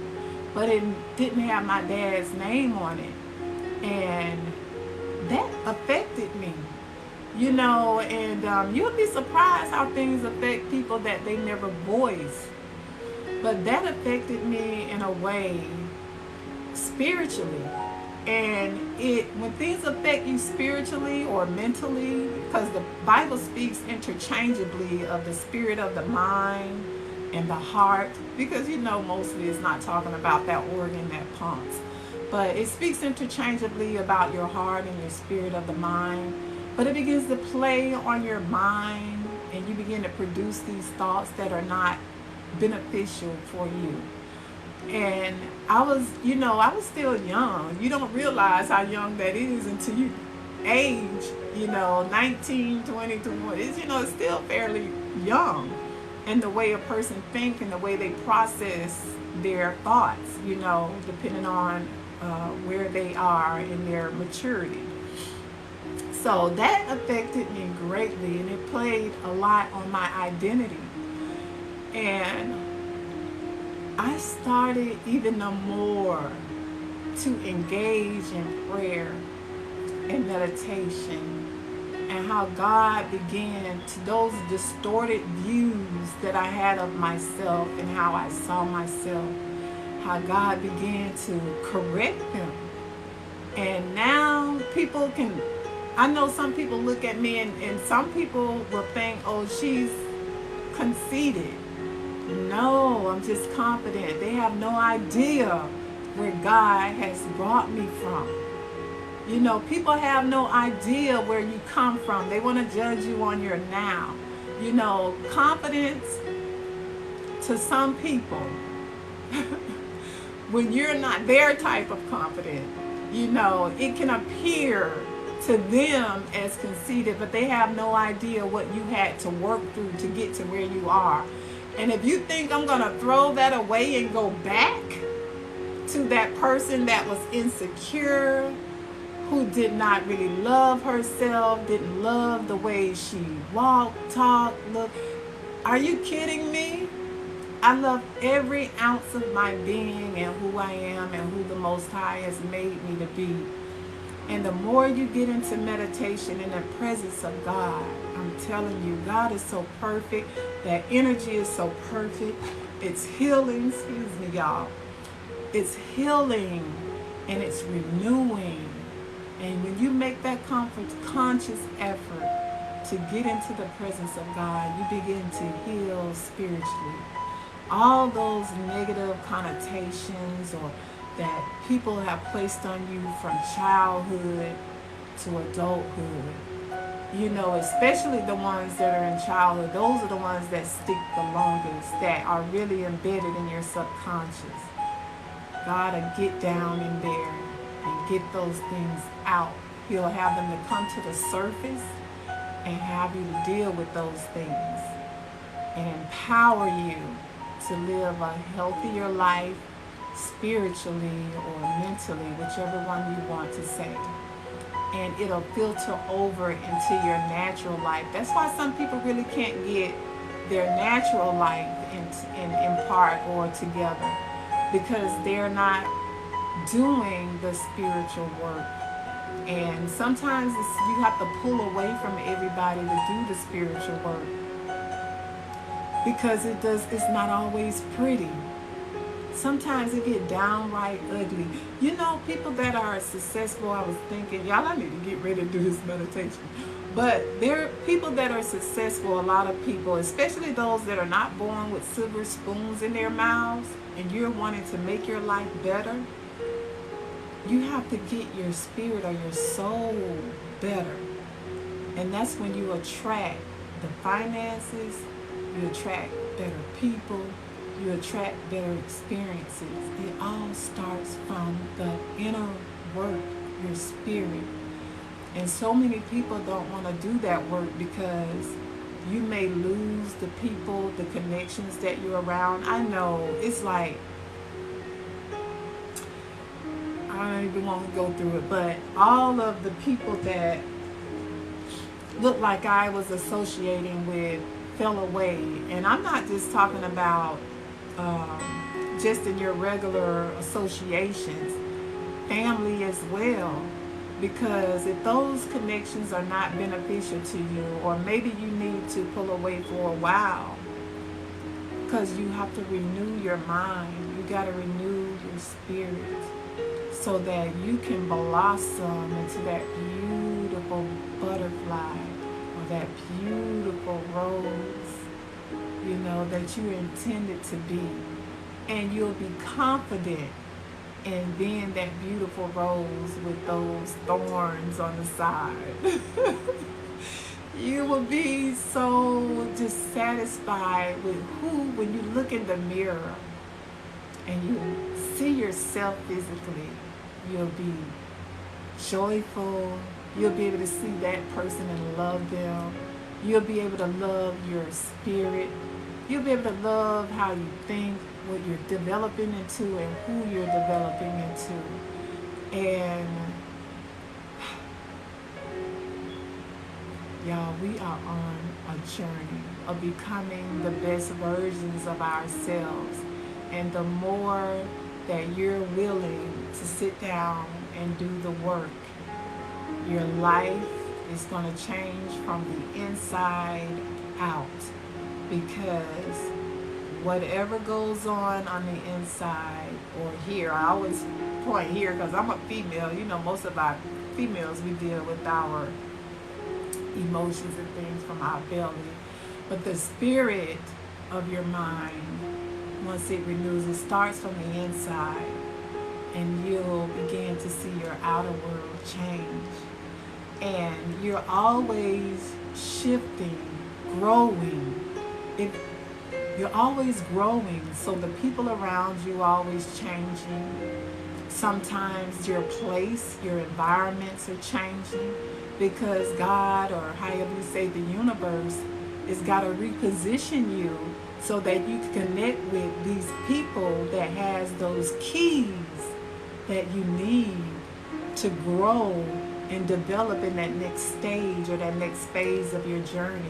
Speaker 1: But it didn't have my dad's name on it. And that affected me. You know, and you'll be surprised how things affect people that they never voice. But that affected me in a way spiritually. And when things affect you spiritually or mentally, because the Bible speaks interchangeably of the spirit of the mind and the heart, because you know mostly it's not talking about that organ that pumps, but it speaks interchangeably about your heart and your spirit of the mind. But it begins to play on your mind, and you begin to produce these thoughts that are not beneficial for you. And I was still young. You don't realize how young that is until you age, 19, 20, 21. It's still fairly young in the way a person thinks and the way they process their thoughts, depending on where they are in their maturity. So that affected me greatly, and it played a lot on my identity. And I started even more to engage in prayer and meditation, and how God began to, those distorted views that I had of myself and how I saw myself, how God began to correct them. And now I know some people look at me and some people will think, oh, she's conceited. No, I'm just confident. They have no idea where God has brought me from. People have no idea where you come from. They want to judge you on your now. Confidence to some people, when you're not their type of confident, it can appear to them as conceited, but they have no idea what you had to work through to get to where you are. And if you think I'm going to throw that away and go back to that person that was insecure, who did not really love herself, didn't love the way she walked, talked, looked, are you kidding me? I love every ounce of my being and who I am and who the Most High has made me to be. And the more you get into meditation in the presence of God, I'm telling you, God is so perfect. That energy is so perfect. It's healing, excuse me, y'all. It's healing and it's renewing. And when you make that conscious effort to get into the presence of God, you begin to heal spiritually. All those negative connotations or that people have placed on you from childhood to adulthood, especially the ones that are in childhood, those are the ones that stick the longest, that are really embedded in your subconscious. God will get down in there and get those things out. He'll have them to come to the surface and have you to deal with those things and empower you to live a healthier life spiritually or mentally, whichever one you want to say. And it'll filter over into your natural life. That's why some people really can't get their natural life in part or together, because they're not doing the spiritual work. And sometimes you have to pull away from everybody to do the spiritual work, because it's not always pretty. Sometimes it get downright ugly. You know, people that are successful, I was thinking, y'all, I need to get ready to do this meditation. But there are people that are successful, a lot of people, especially those that are not born with silver spoons in their mouths, and you're wanting to make your life better, you have to get your spirit or your soul better. And that's when you attract the finances, you attract better people, you attract better experiences. It all starts from the inner work, your spirit. And so many people don't want to do that work because you may lose the people, the connections that you're around. I know, it's like, I don't even want to go through it, but all of the people that looked like I was associating with fell away. And I'm not just talking about just in your regular associations, family as well. Because if those connections are not beneficial to you, or maybe you need to pull away for a while, because you have to renew your mind, you got to renew your spirit, so that you can blossom into that beautiful butterfly or that beautiful rose, you know, that you intended to be. And you'll be confident in being that beautiful rose with those thorns on the side. You will be so just satisfied with when you look in the mirror and you see yourself physically, you'll be joyful. You'll be able to see that person and love them. You'll be able to love your spirit. You'll be able to love how you think, what you're developing into, and who you're developing into. And y'all, we are on a journey of becoming the best versions of ourselves. And the more that you're willing to sit down and do the work, your life is going to change from the inside out. Because whatever goes on the inside or here, I always point here because I'm a female. You know, most of our females, we deal with our emotions and things from our belly. But the spirit of your mind, once it renews, it starts from the inside, and you'll begin to see your outer world change. And you're always shifting, growing. You're always growing, so the people around you are always changing. Sometimes your place, your environments are changing, because God, or however you say the universe, has got to reposition you so that you can connect with these people that has those keys that you need to grow and develop in that next stage or that next phase of your journey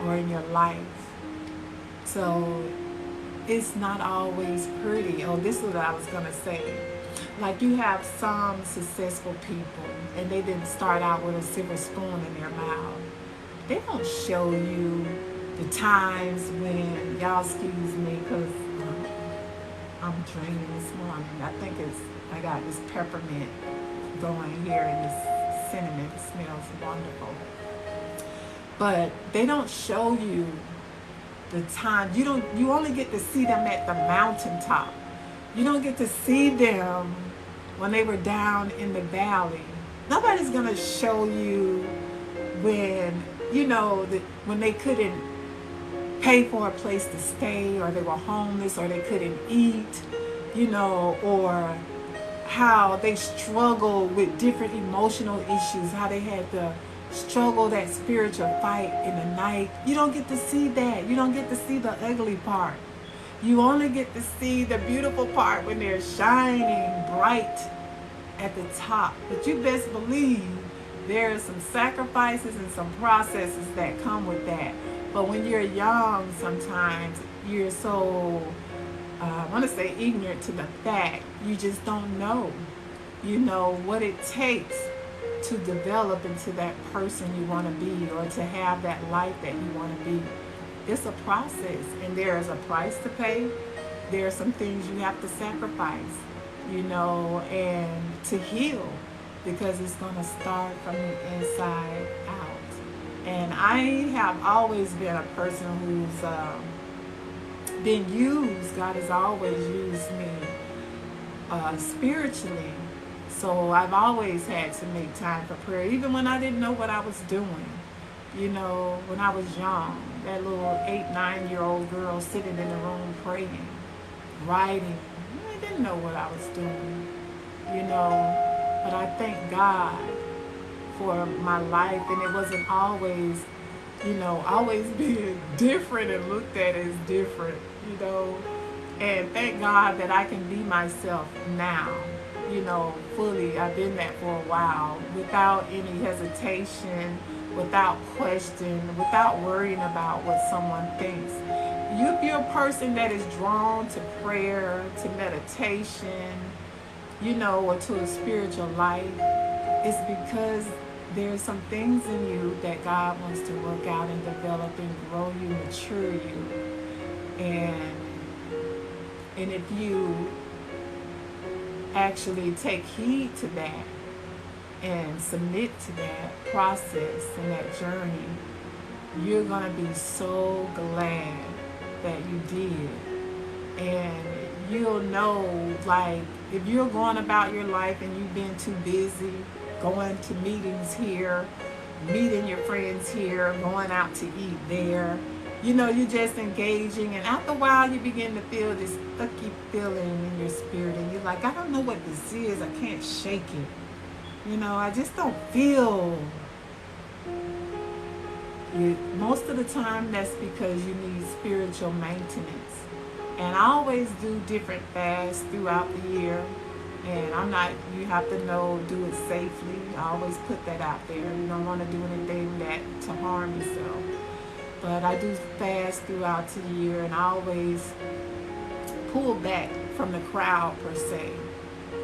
Speaker 1: or in your life. So it's not always pretty. Oh, this is what I was going to say. Like, you have some successful people, and they didn't start out with a silver spoon in their mouth. They don't show you the times when, y'all excuse me, because I'm drinking this morning. I think I got this peppermint going here, and this cinnamon. It smells wonderful. But they don't show you the time. You only get to see them at the mountaintop. You don't get to see them when they were down in the valley. Nobody's gonna show you when, you know, when they couldn't pay for a place to stay, or they were homeless, or they couldn't eat. or how they struggle with different emotional issues, how they had to struggle that spiritual fight in the night. You don't get to see that. You don't get to see the ugly part. You only get to see the beautiful part when they're shining bright at the top. But you best believe there are some sacrifices and some processes that come with that. But when you're young, sometimes you're so, I want to say, ignorant to the fact. You just don't know, what it takes to develop into that person you want to be, or to have that life that you want to be. It's a process, and there is a price to pay. There are some things you have to sacrifice, and to heal, because it's going to start from the inside out. And I have always been a person who's been used. God has always used me spiritually. So I've always had to make time for prayer, even when I didn't know what I was doing. When I was young, that little 8-9-year-old girl sitting in the room praying, writing. I didn't know what I was doing, but I thank God for my life, and it wasn't always, always being different and looked at as different, and thank God that I can be myself now, fully. I've been that for a while, without any hesitation, without question, without worrying about what someone thinks. If you're a person that is drawn to prayer, to meditation, or to a spiritual life, it's because there's some things in you that God wants to work out and develop and grow you, mature you. And if you actually take heed to that and submit to that process and that journey, you're going to be so glad that you did. And you'll know, like, if you're going about your life and you've been too busy going to meetings here, meeting your friends here, going out to eat there, you're just engaging, and after a while you begin to feel this icky feeling in your spirit, and you're like, I don't know what this is, I can't shake it, I just don't feel. Most of the time that's because you need spiritual maintenance. And I always do different fasts throughout the year. And you have to know, do it safely. I always put that out there. You don't want to do anything to harm yourself. But I do fast throughout the year, and I always pull back from the crowd per se.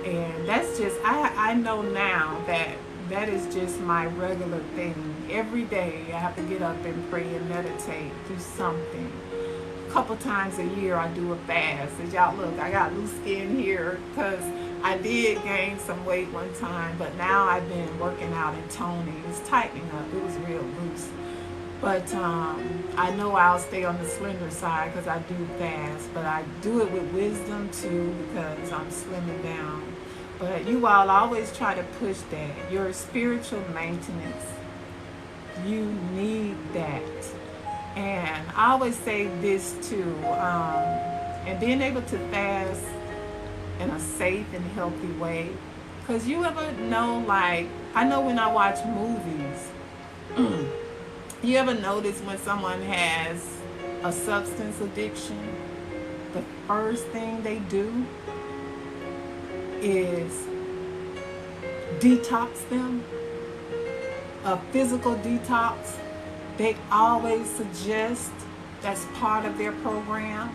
Speaker 1: And that's just, I know now that is just my regular thing. Every day I have to get up and pray and meditate, do something. A couple times a year I do a fast. As y'all look, I got loose skin here because I did gain some weight one time, but now I've been working out and toning. It's tightening up. It was real loose. But I know I'll stay on the slender side because I do fast, but I do it with wisdom too because I'm slimming down. But you all always try to push that. Your spiritual maintenance, you need that. And I always say this too, and being able to fast in a safe and healthy way. Because you ever know, like, I know when I watch movies, you ever notice when someone has a substance addiction, the first thing they do is detox them, a physical detox. They always suggest that's part of their program.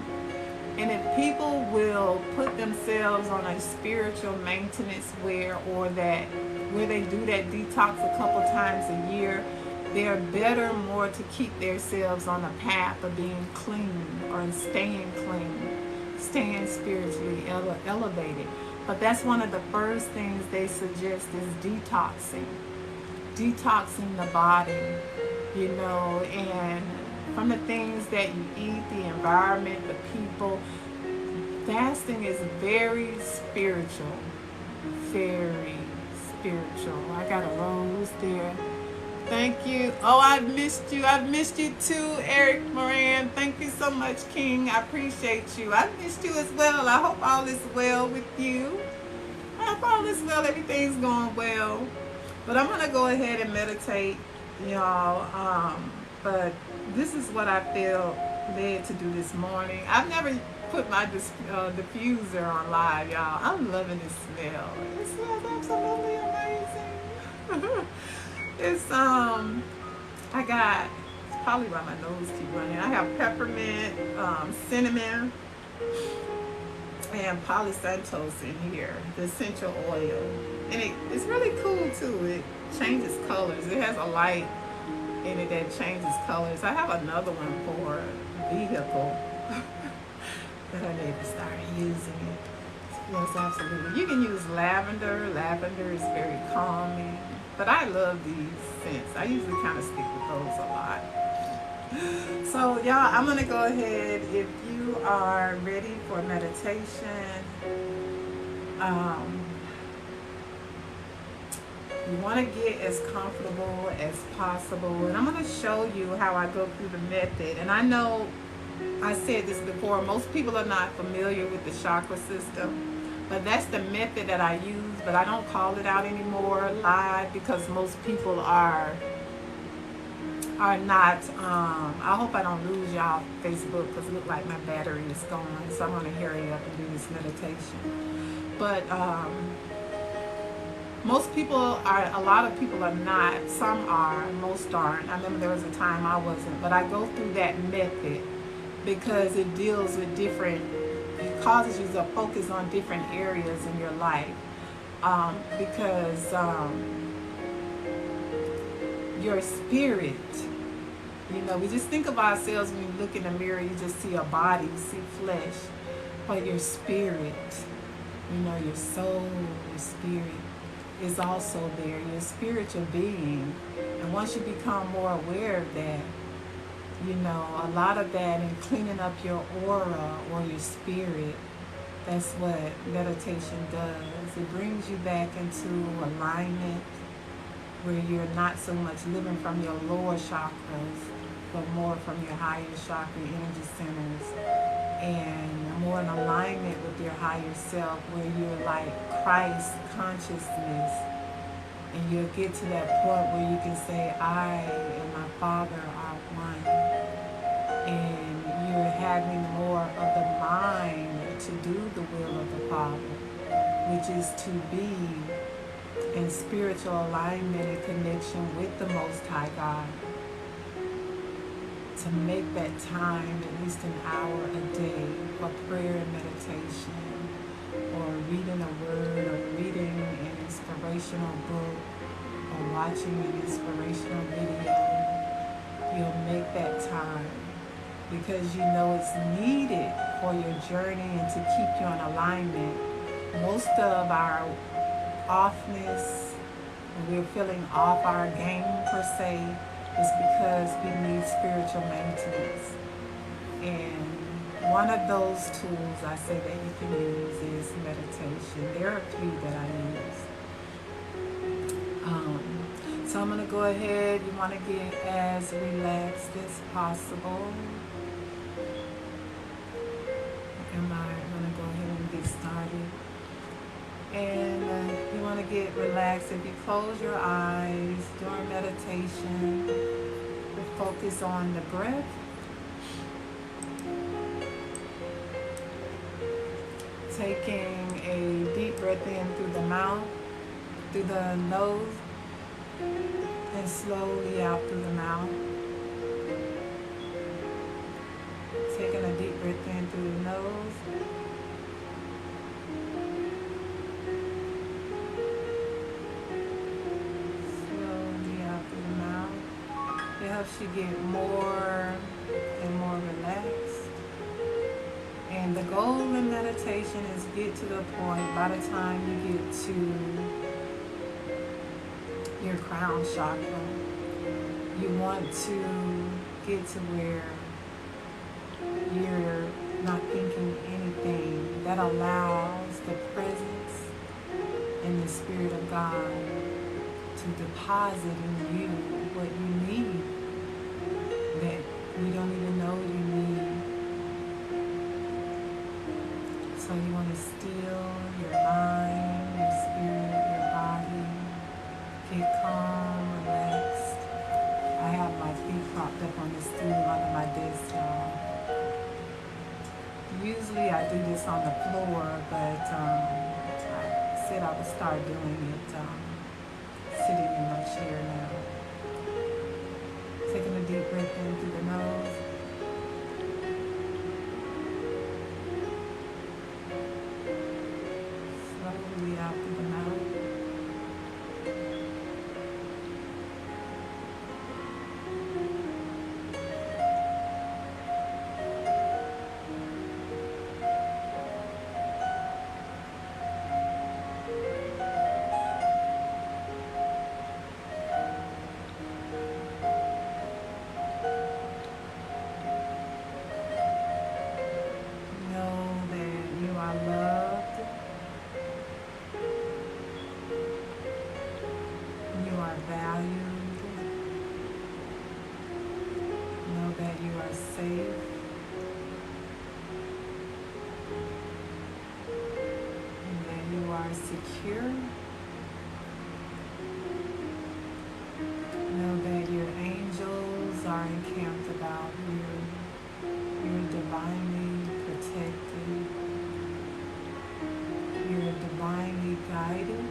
Speaker 1: And if people will put themselves on a spiritual maintenance where they do that detox a couple times a year, they're better more to keep themselves on the path of being clean or staying clean, staying spiritually elevated. But that's one of the first things they suggest is detoxing the body, and from the things that you eat, the environment, the people. Fasting is very spiritual, very spiritual. I got a rose there. Thank you. Oh, I've missed you. I've missed you too, Eric Moran. Thank you so much, King. I appreciate you. I missed you as well. I hope all is well with you. I hope all is well. Everything's going well. But I'm going to go ahead and meditate, y'all. But this is what I feel led to do this morning. I've never put my diffuser on live, y'all. I'm loving this smell. It smells absolutely amazing. It's I got, it's probably why my nose keep running. I have peppermint, cinnamon, and Palo Santos in here, the essential oil. And it's really cool too. It changes colors. It has a light in it that changes colors. I have another one for a vehicle that I need to start using it. Yes, absolutely. You can use lavender. Lavender is very calming. But I love these scents. I usually kind of stick with those a lot. So y'all, I'm gonna go ahead. If you are ready for meditation, you want to get as comfortable as possible, and I'm going to show you how I go through the method. And I know I said this before, most people are not familiar with the chakra system, but that's the method that I use. But I don't call it out anymore live because most people are not. I hope I don't lose y'all Facebook because it looks like my battery is going, so I'm going to hurry up and do this meditation. But most people are, a lot of people are not, some are, most aren't. I remember there was a time I wasn't, but I go through that method because it deals with different, it causes you to focus on different areas in your life. Because your spirit, you know, we just think of ourselves when you look in the mirror, you just see a body, you see flesh, but your spirit, you know, your soul, your spirit is also there, your spiritual being. And once you become more aware of that, you know, a lot of that and cleaning up your aura or your spirit, that's what meditation does. It brings you back into alignment where you're not so much living from your lower chakras, but more from your higher chakra energy centers, and more in alignment with your higher self, where you're like Christ consciousness, and you'll get to that point where you can say, I and my Father are one, and you're having more of the mind to do the will of the Father, which is to be in spiritual alignment and connection with the Most High God. To make that time, at least an hour a day, for prayer and meditation, or reading a word, or reading an inspirational book, or watching an inspirational video. You'll make that time because you know it's needed for your journey and to keep you in alignment. Most of our offness, when we're feeling off our game per se, is because we need spiritual maintenance. And one of those tools I say that you can use is meditation. There are 3 that I use. So I'm going to go ahead. You want to get as relaxed as possible. And I'm going to go ahead and get started. And you want to get relaxed. If you close your eyes during meditation, focus on the breath. Taking a deep breath in through the mouth, through the nose, and slowly out through the mouth. Taking a deep breath in through the nose. Helps you get more and more relaxed. And the goal in meditation is get to the point, by the time you get to your crown chakra, you want to get to where you're not thinking anything. That allows the presence and the Spirit of God to deposit in you what you need, that you don't even know you need. So you want to still your mind, your spirit, your body. Get calm, relaxed. I have my feet propped up on the stool under my desk, y'all. Usually I do this on the floor, but I said I would start doing it sitting in my chair now. Taking a deep breath in through the nose. Slowly out through the mouth. Know that you are loved. You are valued. Know that you are safe. And that you are secure. Know that your angels are encamped about you. You're divinely protected. You're divinely guided.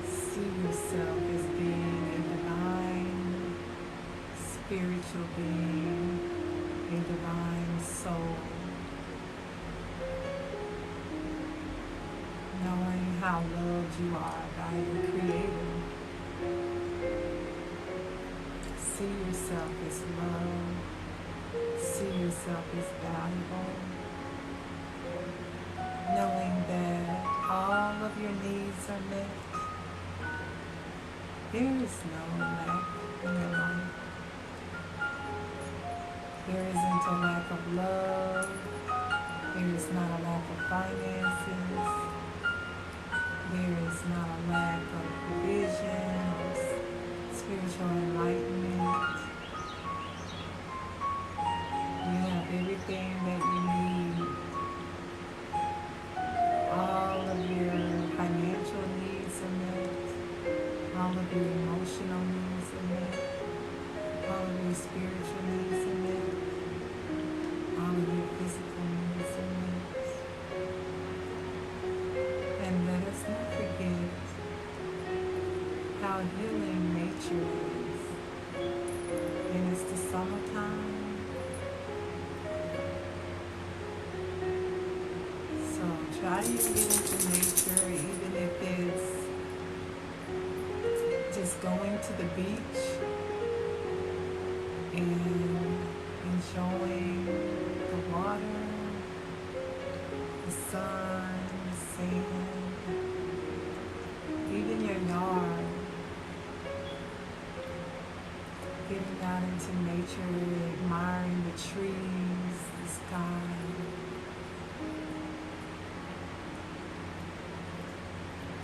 Speaker 1: See yourself as being a divine spiritual being, a divine soul. Knowing how loved you are by your Creator. See yourself as loved. See yourself as valuable. Knowing that all of your needs are met. There is no lack in your life. There isn't a lack of love. There is not a lack of finances. There is not a lack of provision or spiritual enlightenment. You have everything that you need. All of your financial needs are met. All of your emotional needs are met. All of your spiritual needs are met. All of your physical needs are met. And let us not forget how healing nature is. And it's the summertime. So try to get into nature, even if it's just going to the beach and enjoying the water, the sun, the sand, even your yard. Getting out into nature, admiring the trees, the sky.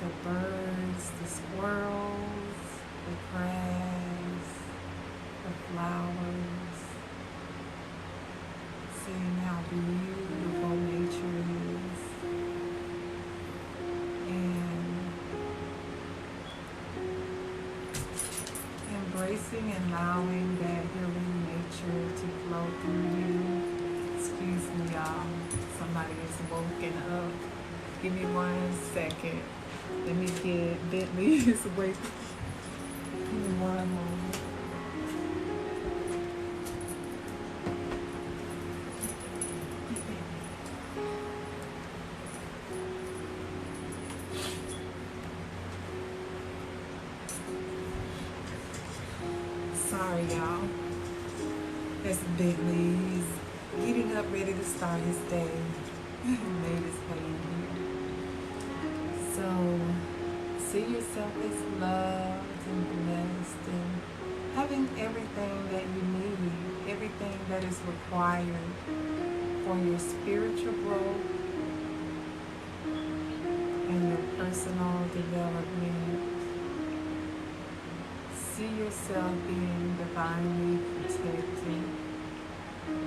Speaker 1: The birds, the squirrels, the grass, the flowers. Seeing how beautiful nature is. And embracing and allowing that healing nature to flow through you. Excuse me, y'all. Somebody is woken up. Give me 1 second. Let me get Bentley's awake. Give me 1 moment. Sorry, y'all. That's Bentley. He's getting up, ready to start his day. Made his way in here. So, see yourself as loved and blessed and having everything that you need, everything that is required for your spiritual growth and your personal development. See yourself being divinely protected.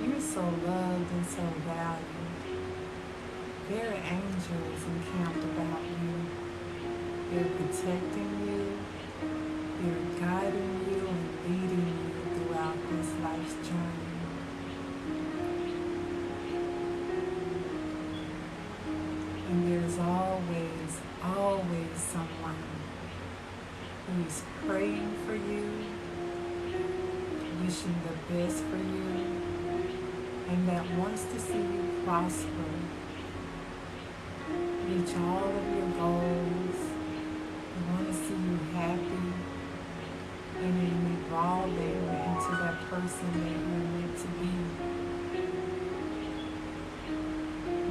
Speaker 1: You're so loved and so valued. There are angels encamped about you. They're protecting you. They're guiding you and leading you throughout this life's journey. And there's always, always someone who is praying for you, wishing the best for you, and that wants to see you prosper, reach all of your goals. They want to see you happy and in evolving into that person that you're meant to be.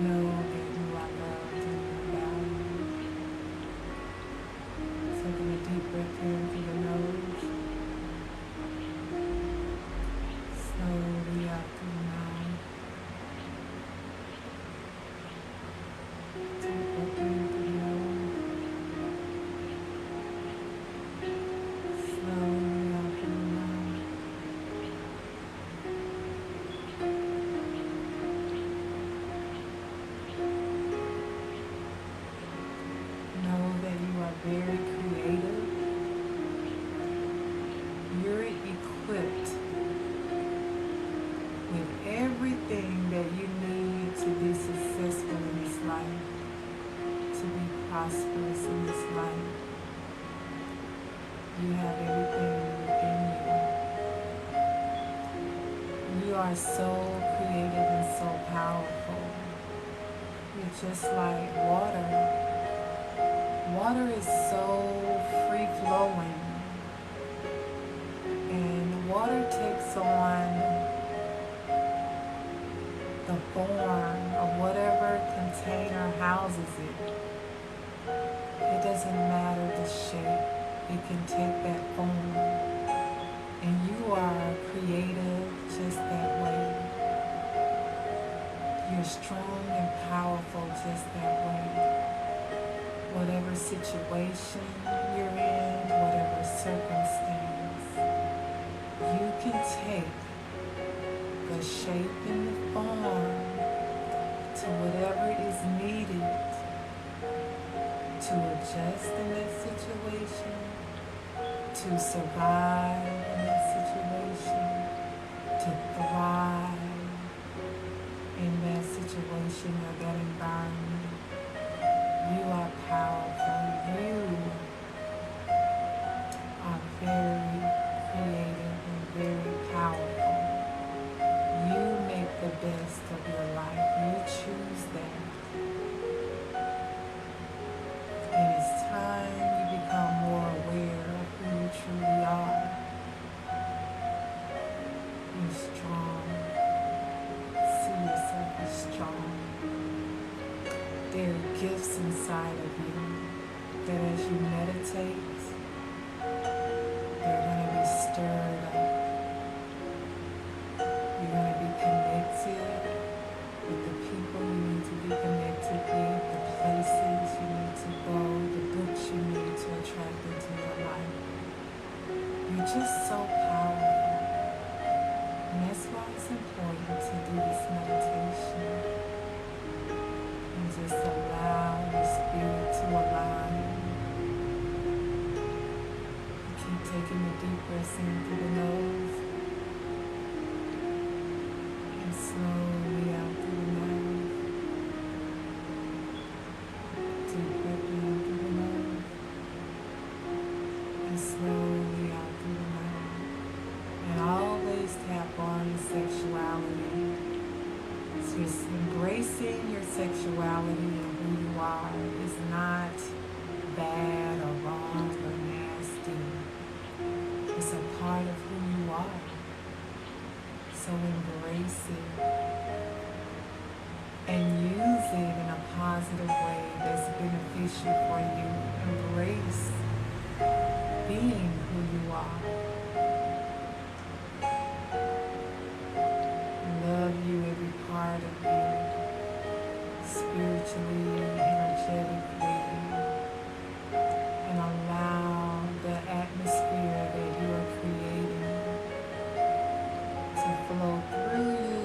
Speaker 1: Know that you are loved and you're valued. Taking a deep breath in through the nose. Slowly out through the mouth. Deep breath in through the nose. Slowly out through the mouth. Know that you are very creative. You're equipped with everything that you need to be successful in this life, to be prosperous in this life. You have everything within you. You are so creative and so powerful. You're just like water. Water is so free-flowing, and water takes on the form of whatever container houses it. It doesn't matter the shape, it can take that form. And you are creative just that way. You're strong and powerful just that way. Whatever situation you're in, whatever circumstance, you can take the shape and the form to whatever is needed to adjust in that situation, to survive in that situation, to thrive in that situation or that environment. You are powerful. You are very creative and very powerful. You make the best of your life. You choose that. And it's time you become more aware of who you truly are. You're strong. See yourself as strong. There are gifts inside of you that as you meditate, they're going to be stirred up. You're going to be connected with the people you need to be connected with, the places you need to go, the books you need to attract into your life. You're just so powerful. And that's why it's important to do this meditation. And just allow your spirit to align. Keep taking the deep breaths in through the nose and slowly out through the mouth. Deep breath in through the nose and slowly out through the mouth. And always tap on sexuality. Just embracing your sexuality and who you are is not bad or wrong or nasty. It's a part of who you are. So embrace it and use it in a positive way that's beneficial for you. Embrace being who you are. Love you, every part of you, spiritually, energetically, and allow the atmosphere that you are creating to flow through you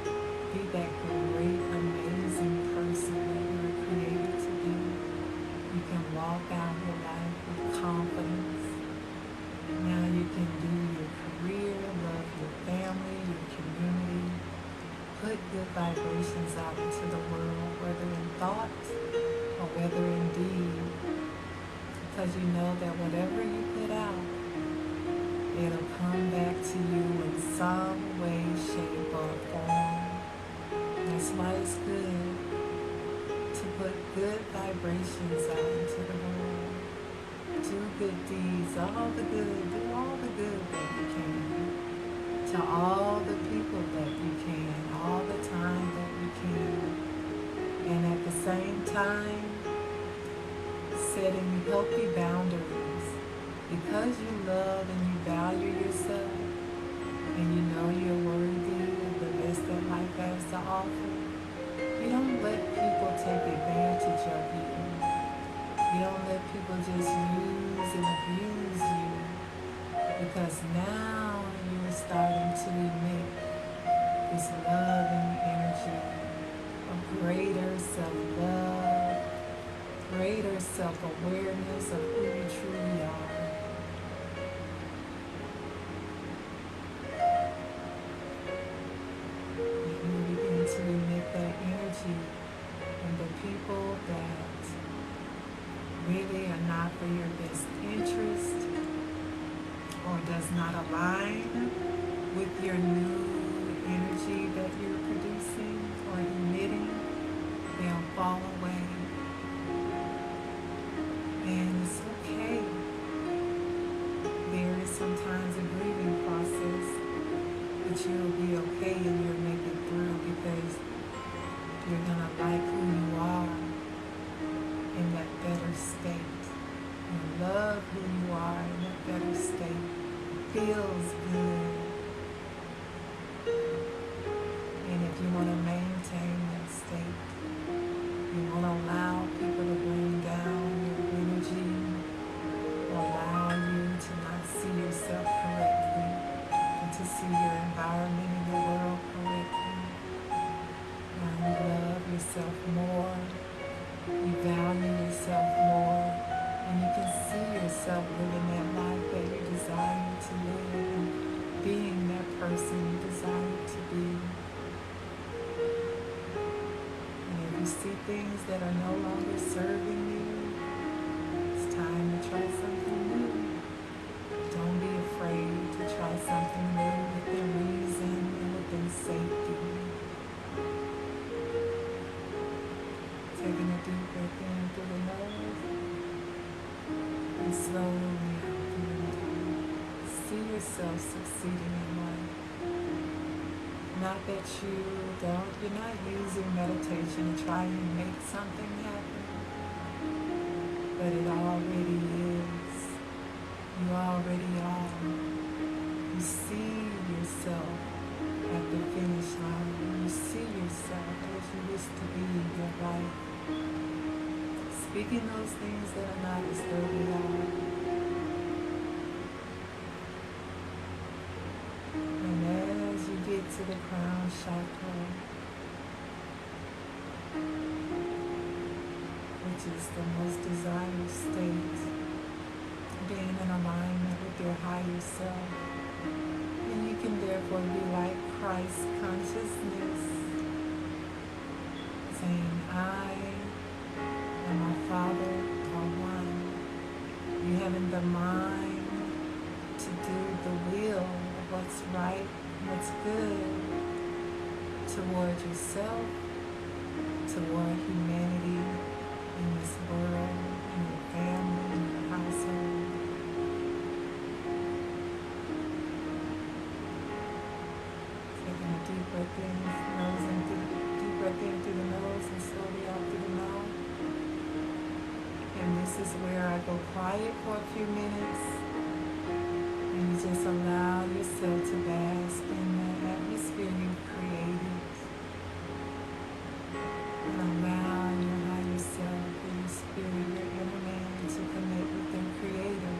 Speaker 1: Be that great, amazing person that you were created to be. You can walk out your life with confidence. Now you can do your career, love your family, your community, put good vibrations out into the world, whether in thought or whether in deed, because you know that whatever you put out, it'll come back to you in some way, shape, or form. That's why it's good to put good vibrations out into the world. Do good deeds, all the good, do all the good that you can, to all the people that you can, all the time that you can. And at the same time, setting healthy boundaries, because you love and you value yourself, and you know you're worthy of the best that life has to offer. You don't let people take advantage of you. You don't let people just use and abuse you, because now you're starting to emit this loving energy of greater self-love, greater self-awareness of who you truly are. And you begin to emit that energy, and the people that really are not for your best interest or does not align with your new energy that you're producing or emitting, they'll fall away. And it's okay. There is sometimes a grieving process, but you'll be okay and you'll make it through, because you're going to like who you are in that better state. You love who you are in that better state. It feels good. And if you want to maintain that state, you want to allow people to bring down your energy, or allow you to not see yourself correctly, and to see your environment and your world correctly. Now you love yourself more. You value yourself more, and you can see yourself living that life that you desire to live, and being that person you desire to be. And if you see things that are no longer serving you, it's time to try something new. Don't be afraid to try something new within reason and within safety. Taking a deep breath in through the nose and slowly out through the mouth. See yourself succeeding in life. Not that you're not using meditation to try and make something happen, but it already is. You already are. You see yourself at the finish line. You see yourself as you wish to be in your life. Speaking those things that are not as though they are. And as you get to the Crown Chakra, which is the most desired state, being in alignment with your higher self, and you can therefore be like Christ consciousness, saying, I and my Father are one. You having the mind to do the will of what's right, what's good, toward yourself, toward humanity in this world, in your family, in your household. Taking a deep breath in, nose in through, deep breath in through the nose and slowly out through the mouth. And this is where I go quiet for a few minutes, and you just allow yourself to bask in the atmosphere you've created, and allow your higher self, your spirit, your inner man to connect with their Creator.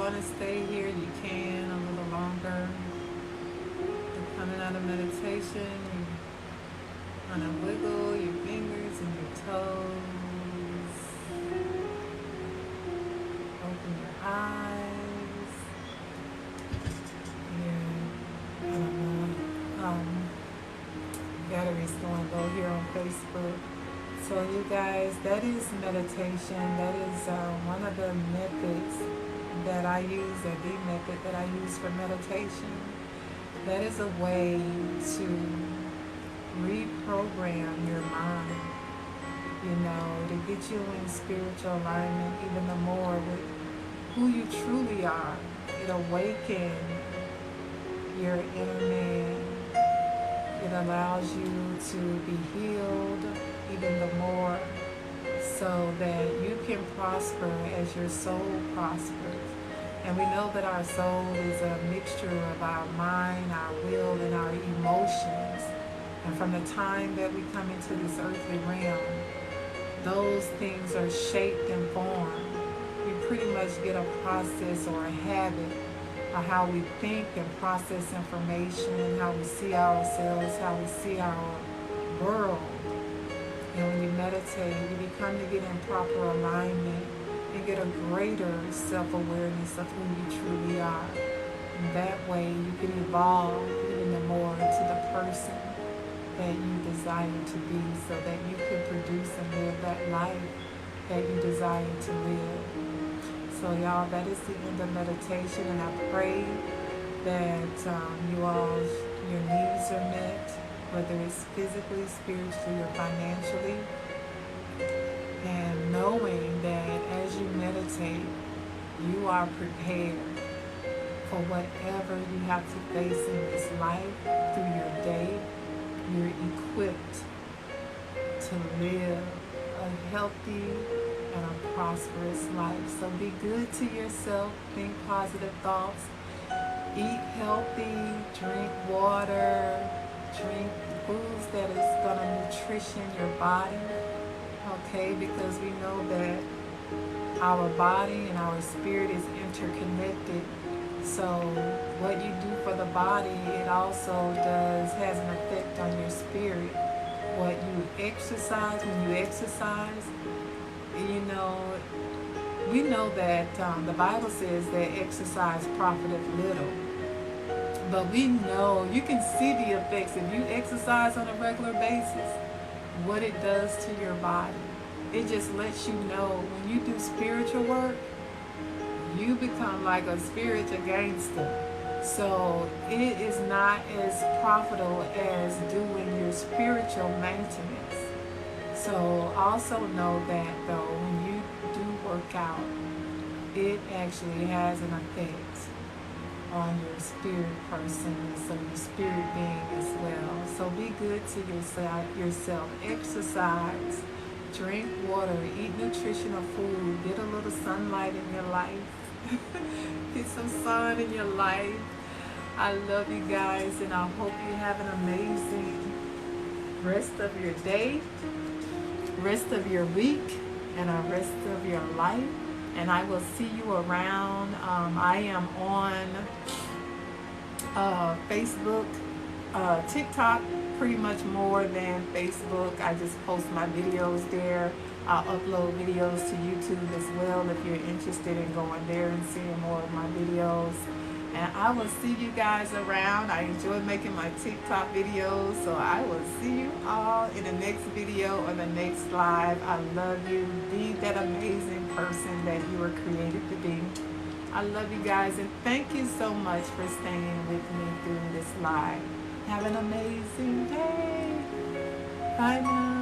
Speaker 1: want to stay here, you can a little longer. You're coming out of meditation, you want to wiggle your fingers and your toes. Open your eyes. Yeah, I don't know. Battery's going low here on Facebook. So you guys, that is meditation. That is one of the methods that I use, or the method that I use for meditation. That is a way to reprogram your mind, you know, to get you in spiritual alignment even the more with who you truly are. It awakens your inner man. It allows you to be healed even the more, so that you can prosper as your soul prospers. And we know that our soul is a mixture of our mind, our will, and our emotions. And from the time that we come into this earthly realm, those things are shaped and formed. We pretty much get a process or a habit of how we think and process information, how we see ourselves, how we see our world. And when you meditate, you become to get in proper alignment and get a greater self-awareness of who you truly are. And that way you can evolve even more into the person that you desire to be, so that you can produce and live that life that you desire to live. So y'all, that is the end of meditation, and I pray that your needs are met, whether it's physically, spiritually, or financially. And knowing that as you meditate, you are prepared for whatever you have to face in this life through your day. You're equipped to live a healthy and a prosperous life. So be good to yourself, think positive thoughts, eat healthy, drink water, drink foods that is going to nutrition your body, okay? Because we know that our body and our spirit is interconnected. So what you do for the body, it also has an effect on your spirit. What you exercise, when you exercise, you know, we know that the Bible says that exercise profiteth little. But we know, you can see the effects if you exercise on a regular basis, what it does to your body. It just lets you know when you do spiritual work, you become like a spiritual gangster. So it is not as profitable as doing your spiritual maintenance. So also know that though, when you do work out, it actually has an effect on your spirit person, so your spirit being as well. So be good to yourself. Exercise, drink water, eat nutritional food, get a little sunlight in your life. Get some sun in your life. I love you guys, and I hope you have an amazing rest of your day, rest of your week, and a rest of your life. And I will see you around. I am on Facebook, TikTok, pretty much more than Facebook. I just post my videos there. I'll upload videos to YouTube as well if you're interested in going there and seeing more of my videos. And I will see you guys around. I enjoy making my TikTok videos, so I will see you all in the next video or the next live. I love you. Be that amazing person that you were created to be. I love you guys, and thank you so much for staying with me through this live. Have an amazing day. Bye now.